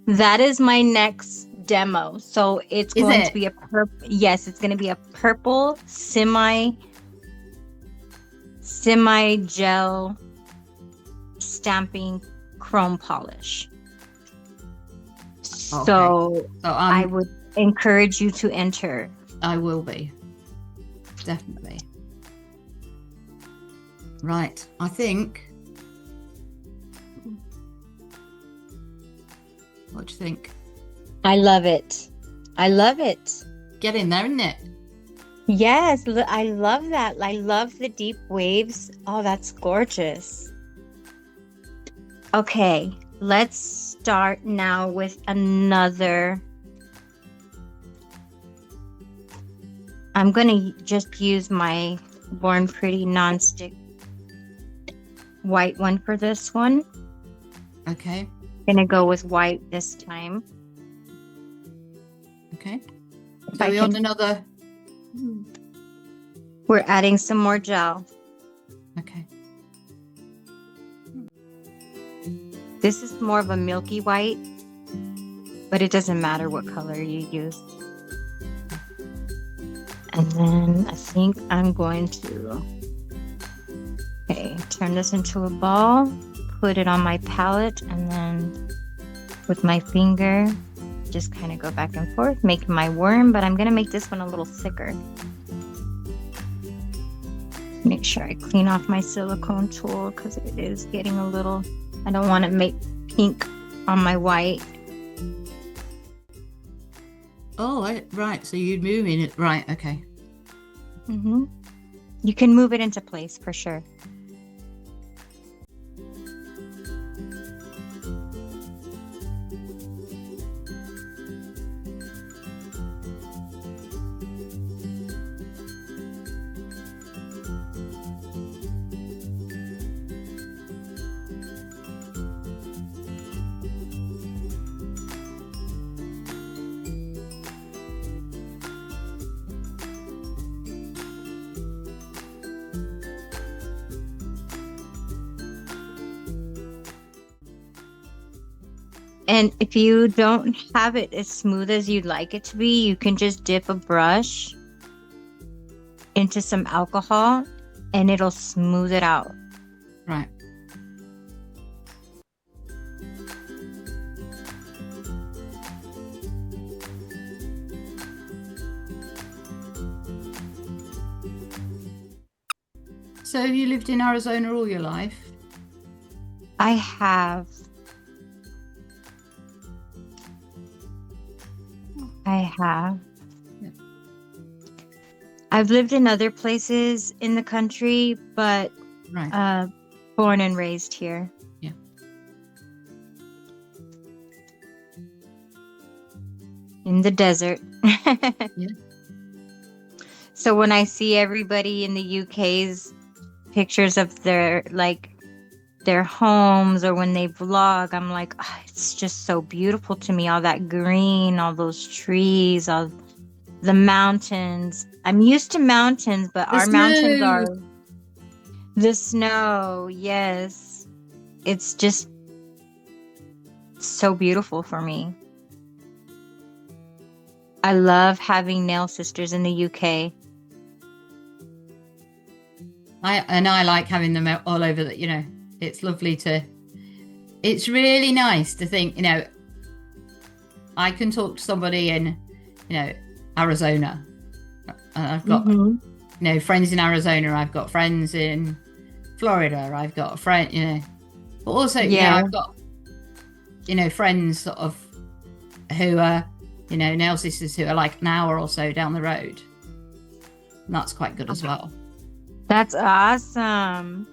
That is my next demo. So it's Is going it? to be yes, it's going to be a purple semi gel stamping chrome polish. Okay. So So I would encourage you to enter. I will be. Definitely. Right. I think. What do you think? I love it. I love it. Get in there, isn't it? Yes, I love that. I love the deep waves. Oh, that's gorgeous. Okay, let's start now with another. I'm going to just use my Born Pretty nonstick white one for this one. Okay. I'm going to go with white this time. Okay. If So I we can- on another. We're adding some more gel. Okay. This is more of a milky white, but it doesn't matter what color you use. And then I think I'm going to, turn this into a ball, put it on my palette, and then with my finger, just kind of go back and forth, make my worm, but I'm going to make this one a little thicker. Make sure I clean off my silicone tool because it is getting a little, I don't want to make pink on my white. Oh, right. So you're moving it. Right. Okay. Mm-hmm. You can move it into place for sure. And if you don't have it as smooth as you'd like it to be, you can just dip a brush into some alcohol and it'll smooth it out. Right. So have you lived in Arizona all your life? I have. Yeah. I've lived in other places in the country, but Right. born and raised here. Yeah. In the desert. Yeah. So when I see everybody in the UK's pictures of their homes, or when they vlog, I'm like, "Ah, it's just so beautiful to me. All that green, all those trees, all the mountains. I'm used to mountains, but The our mountains snow. are the snow. Yes. It's just so beautiful for me. I love having nail sisters in the UK. I like having them all over that, it's lovely it's really nice to think, I can talk to somebody in, Arizona. And I've got, friends in Arizona. I've got friends in Florida. I've got a friend, but also, Yeah. I've got, friends sort of who are, nail sisters who are like an hour or so down the road. And that's quite good as well. That's awesome.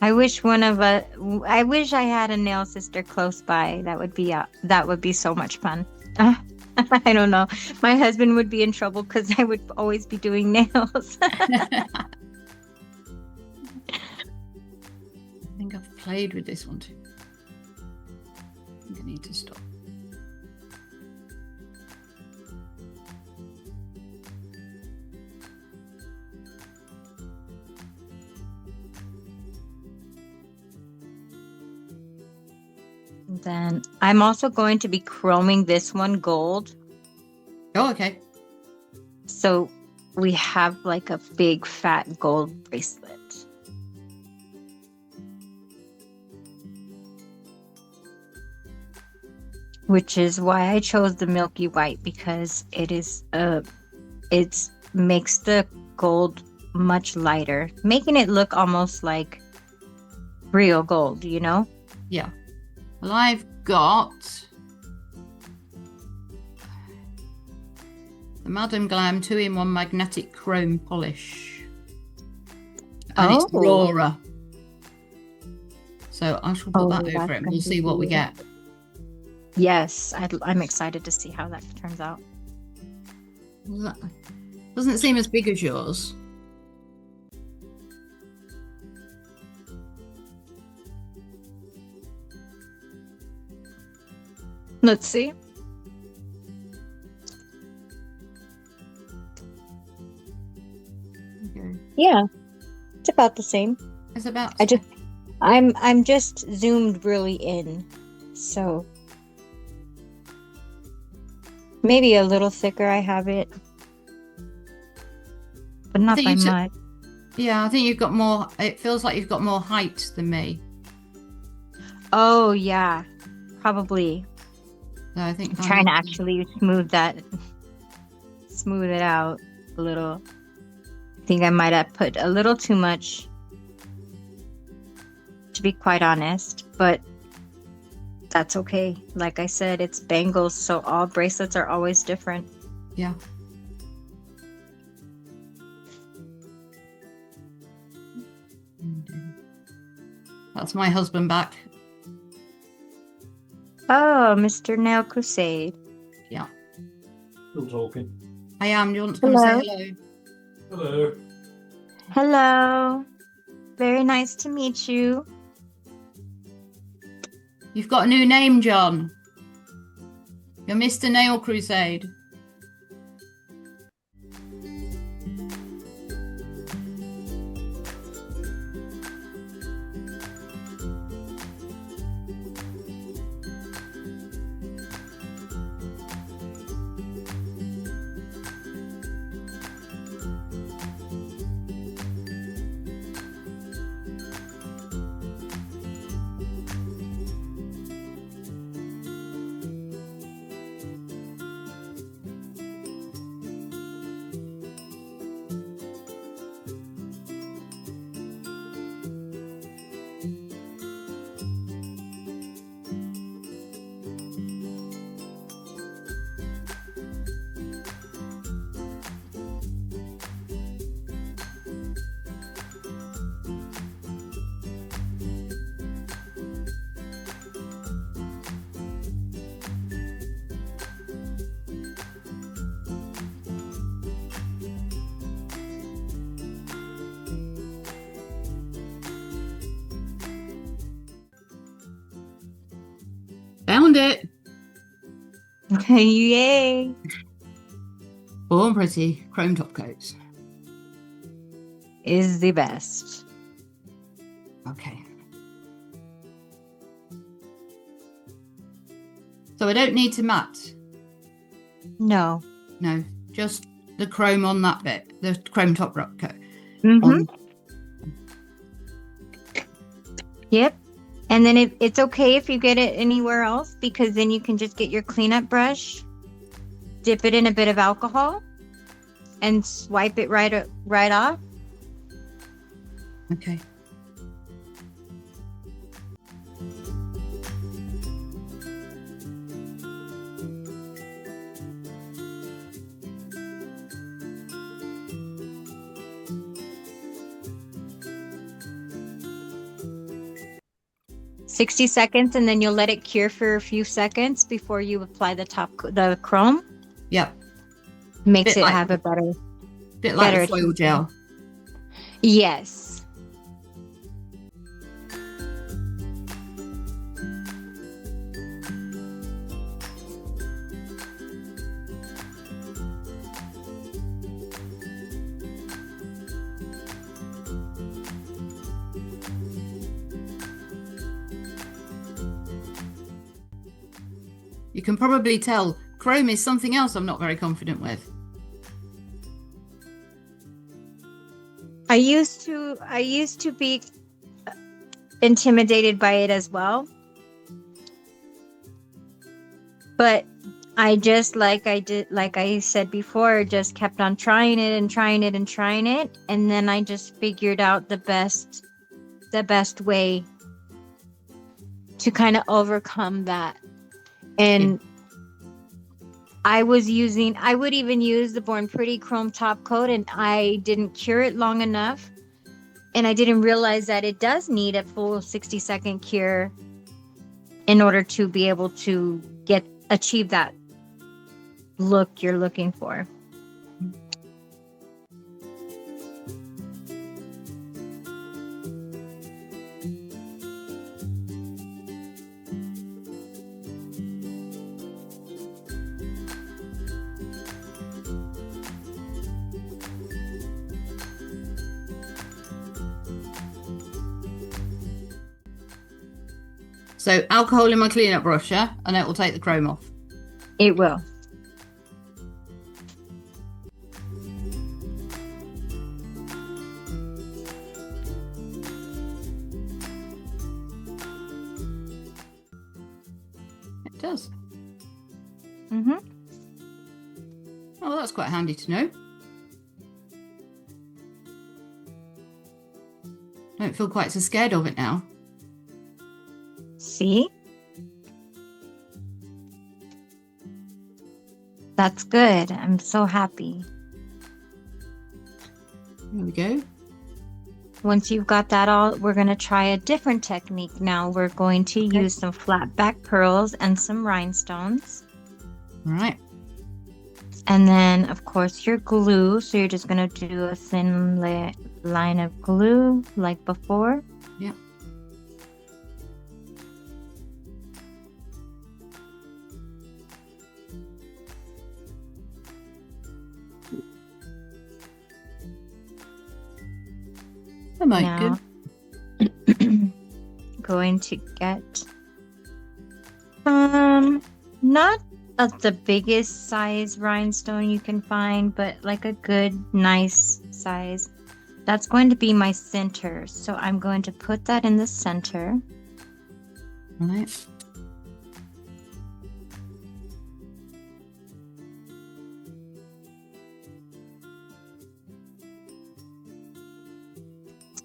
I wish I wish I had a nail sister close by. That would be so much fun. I don't know. My husband would be in trouble because I would always be doing nails. I think I've played with this one too. I think I need to stop. Then I'm also going to be chroming this one gold. Oh, okay. So we have like a big fat gold bracelet. Which is why I chose the milky white, because it makes the gold much lighter, making it look almost like real gold, Yeah. Well, I've got the Madam Glam 2-in-1 magnetic chrome polish. And it's Aurora. So I shall put that over it and we'll see what we get. Yes, I'm excited to see how that turns out. Doesn't seem as big as yours. Let's see. Okay. Yeah, it's about the same. It's about. I'm just zoomed really in, so maybe a little thicker. I have it, but not by much. Yeah, I think you've got more. It feels like you've got more height than me. Oh yeah, probably. So I think I'm trying to actually smooth it out a little. I think I might have put a little too much, to be quite honest, but that's okay. Like I said, it's bangles, so all bracelets are always different. Yeah. That's my husband back. Oh, Mr. Nail Crusade. Yeah. Still talking. I am. Do you want to come and say hello? Hello. Hello. Very nice to meet you. You've got a new name, John. You're Mr. Nail Crusade. Found it. Yay. Born Pretty chrome top coats. Is the best. Okay. So I don't need to matte. No. No, just the chrome on that bit, the chrome top coat. Mm-hmm. Yep. And then it's okay if you get it anywhere else, because then you can just get your cleanup brush, dip it in a bit of alcohol, and swipe it right off. Okay. "60 seconds, and then you'll let it cure for a few seconds before you apply the chrome. Yep. Makes Bit it like- have a better. Bit like Better the foil gel. Yes. You can probably tell chrome is something else I'm not very confident with. I used to be intimidated by it as well. But I just, like I said before, just kept on trying it and trying it and trying it, and then I just figured out the best way to kind of overcome that. And I would even use the Born Pretty chrome top coat, and I didn't cure it long enough, and I didn't realize that it does need a full 60-second cure in order to be able to achieve that look you're looking for. So alcohol in my cleanup brush, yeah? And it will take the chrome off. It will. It does. Mm-hmm. Oh, well, that's quite handy to know. Don't feel quite so scared of it now. See? That's good. I'm so happy. There we go. Once you've got that all, we're going to try a different technique now. We're going to use some flat back pearls and some rhinestones. All right. And then, of course, your glue. So you're just going to do a thin line of glue like before. Yep. That might Now, good. going to get not the biggest size rhinestone you can find, but like a good nice size. That's going to be my center, so I'm going to put that in the center. All right.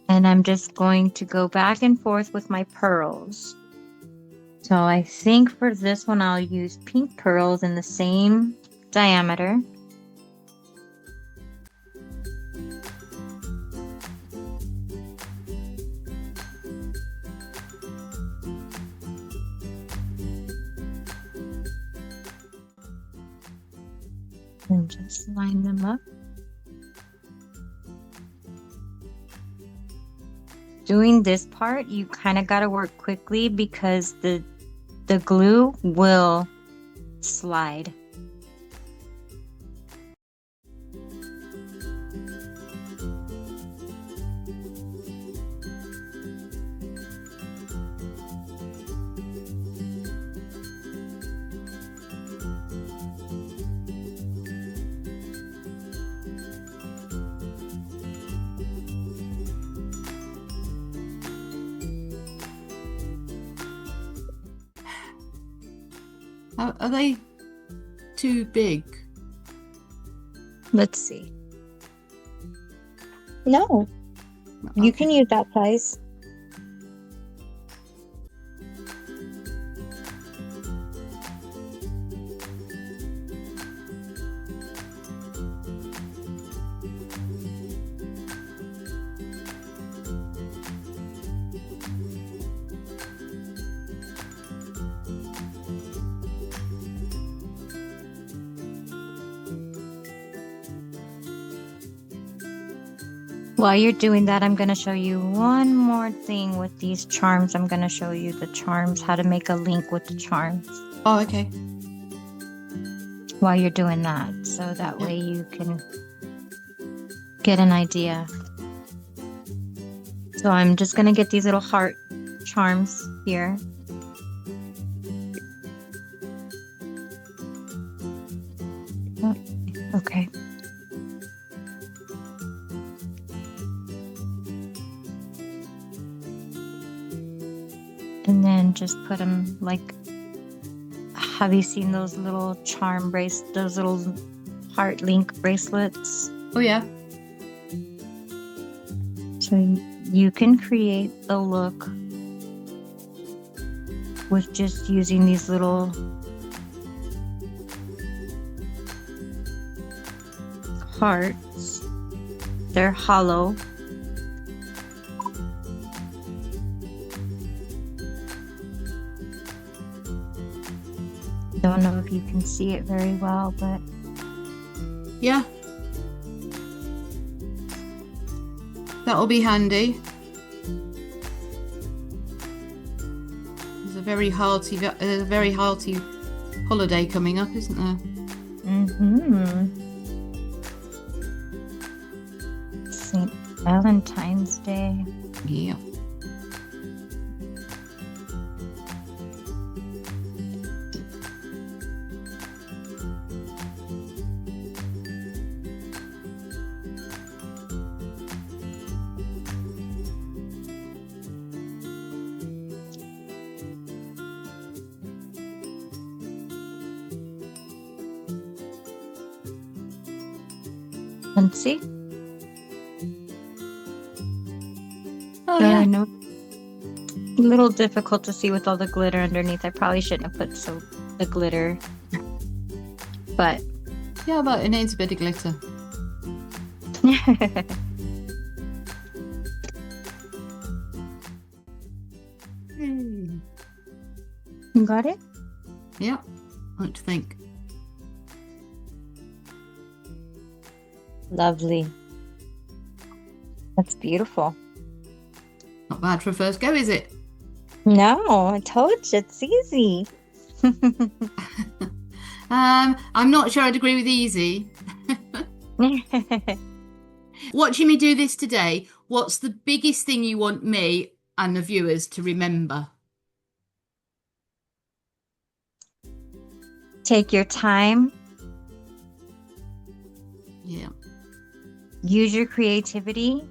And I'm just going to go back and forth with my pearls. So I think for this one, I'll use pink pearls in the same diameter. And just line them up. Doing this part, you kind of got to work quickly because the the glue will slide. Are they too big? Let's see. No, you can use that size. While you're doing that, I'm going to show you one more thing with these charms. I'm going to show you the charms, how to make a link with the charms Oh, okay. while you're doing that. So that way you can get an idea. So I'm just going to get these little heart charms here. Okay. And then just put them like, have you seen those little those little heart link bracelets? Oh, yeah. So you can create the look with just using these little hearts. They're hollow. Don't know if you can see it very well, but Yeah. That'll be handy. There's a very hearty holiday coming up, isn't there? St. Valentine's Day. Yeah. Let's see. Oh, yeah. I know. A little difficult to see with all the glitter underneath. I probably shouldn't have put the glitter. But Yeah, but it needs a bit of glitter. You got it? Yeah. What do you think? Lovely. That's beautiful. Not bad for a first go, is it? No, I told you it's easy. I'm not sure I'd agree with easy. Watching me do this today, what's the biggest thing you want me and the viewers to remember? Take your time. Yeah. Use your creativity.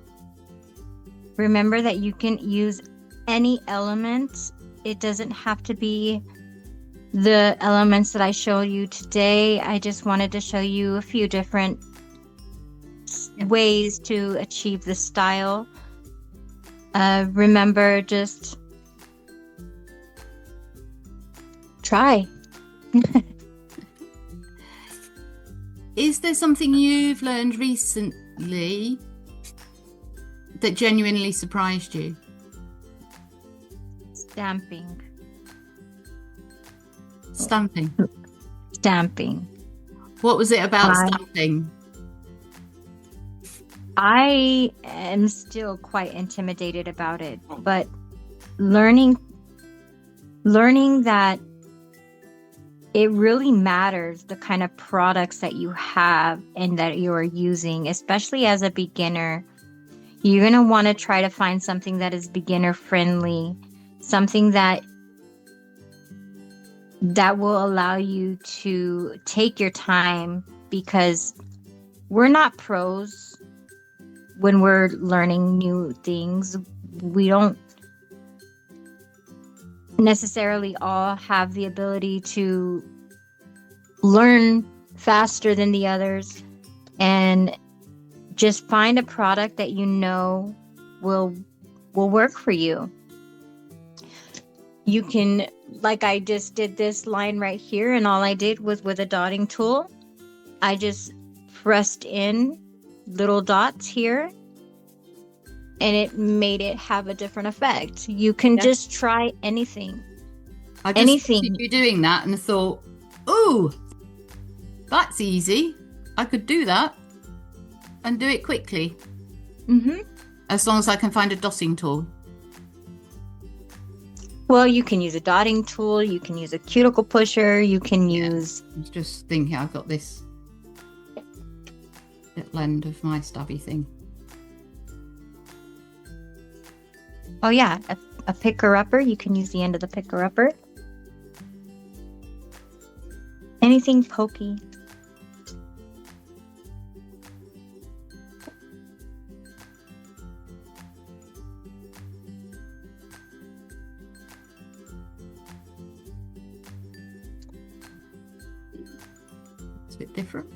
Remember that you can use any element. It doesn't have to be the elements that I show you today. I just wanted to show you a few different ways to achieve the style. Remember, just try. Is there something you've learned recently that genuinely surprised you? Stamping. Stamping. What was it about stamping? I am still quite intimidated about it, but learning learning that it really matters the kind of products that you have and that you are using, especially as a beginner. You're going to want to try to find something that is beginner friendly, something that will allow you to take your time, because we're not pros when we're learning new things. We don't necessarily all have the ability to learn faster than the others, and just find a product that you know will work for you. You can, like I just did this line right here, and all I did was with a dotting tool, I just pressed in little dots here, and it made it have a different effect. You can just try anything. I just see you doing that and thought, "Ooh, that's easy. I could do that and do it quickly." As long as I can find a dotting tool. Well, you can use a dotting tool. You can use a cuticle pusher. You can use. I was just thinking, I've got this little end of my stubby thing. Oh yeah, a picker-upper. You can use the end of the picker-upper. Anything pokey. It's a bit different.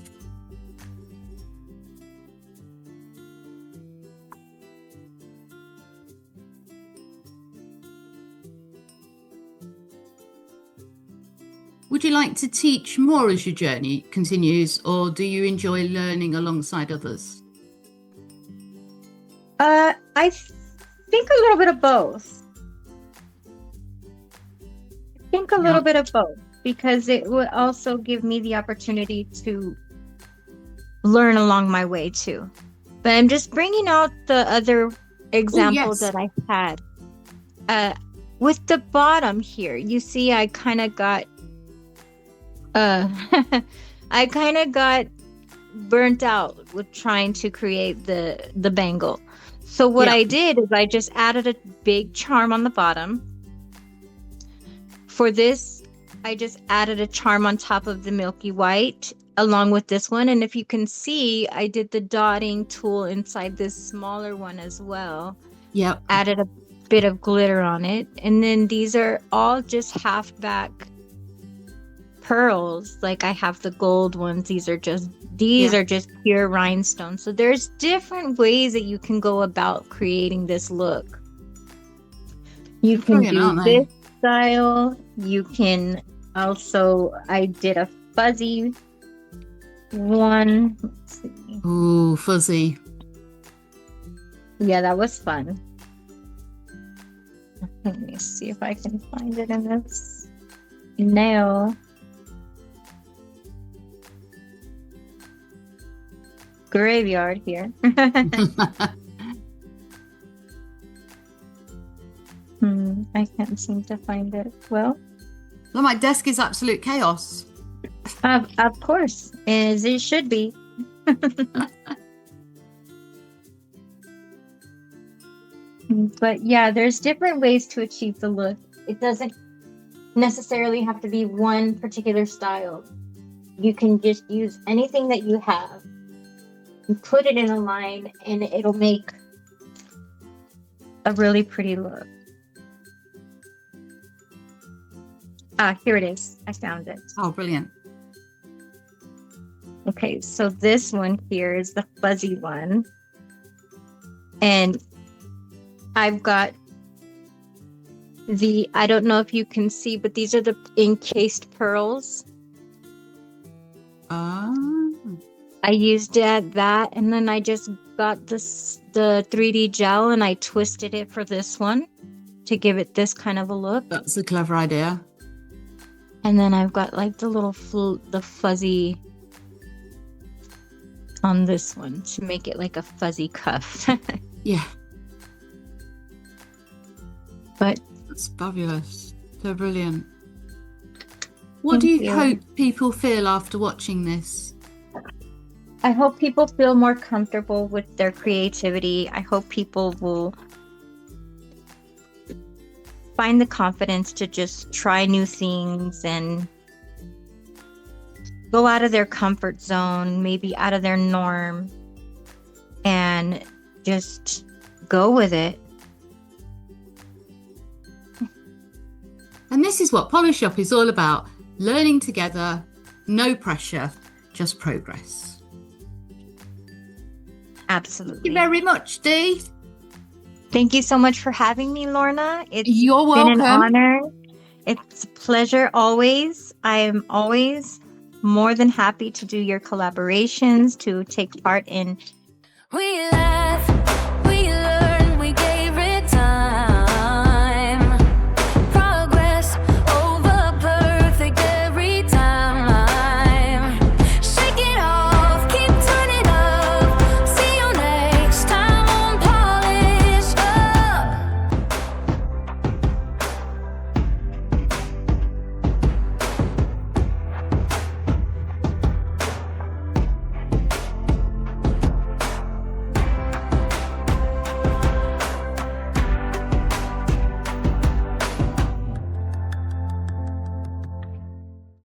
Would you like to teach more as your journey continues, or do you enjoy learning alongside others? I think a little bit of both. I think a little bit of both, because it would also give me the opportunity to learn along my way too. But I'm just bringing out the other example that I had. With the bottom here, you see I kind of got I kind of got burnt out with trying to create the bangle. So what I did is I just added a big charm on the bottom. For this, I just added a charm on top of the milky white along with this one. And if you can see, I did the dotting tool inside this smaller one as well. Yep. Added a bit of glitter on it. And then these are all just half back pearls. Like I have the gold ones. These are just pure rhinestones. So there's different ways that you can go about creating this look. You can do this style. You can also, I did a fuzzy one. Let's see. Ooh, fuzzy. Yeah, that was fun. Let me see if I can find it in this nail. Graveyard here. I can't seem to find it. Well, my desk is absolute chaos. Of course, as it should be. But yeah, there's different ways to achieve the look. It doesn't necessarily have to be one particular style. You can just use anything that you have and put it in a line, and it'll make a really pretty look. Here it is. I found it. Oh, brilliant. Okay, so this one here is the fuzzy one. And I've got I don't know if you can see, but these are the encased pearls. I used that, and then I just got the 3D gel, and I twisted it for this one to give it this kind of a look. That's a clever idea. And then I've got like the fuzzy on this one to make it like a fuzzy cuff. Yeah. But that's fabulous. So brilliant. What do you hope people feel after watching this? I hope people feel more comfortable with their creativity. I hope people will find the confidence to just try new things and go out of their comfort zone, maybe out of their norm, and just go with it. And this is what Polish Shop is all about. Learning together, no pressure, just progress. Absolutely. Thank you very much, Dee. Thank you so much for having me, Lorna. You're welcome. Been an honor. It's a pleasure always. I am always more than happy to do your collaborations, to take part in. We laugh.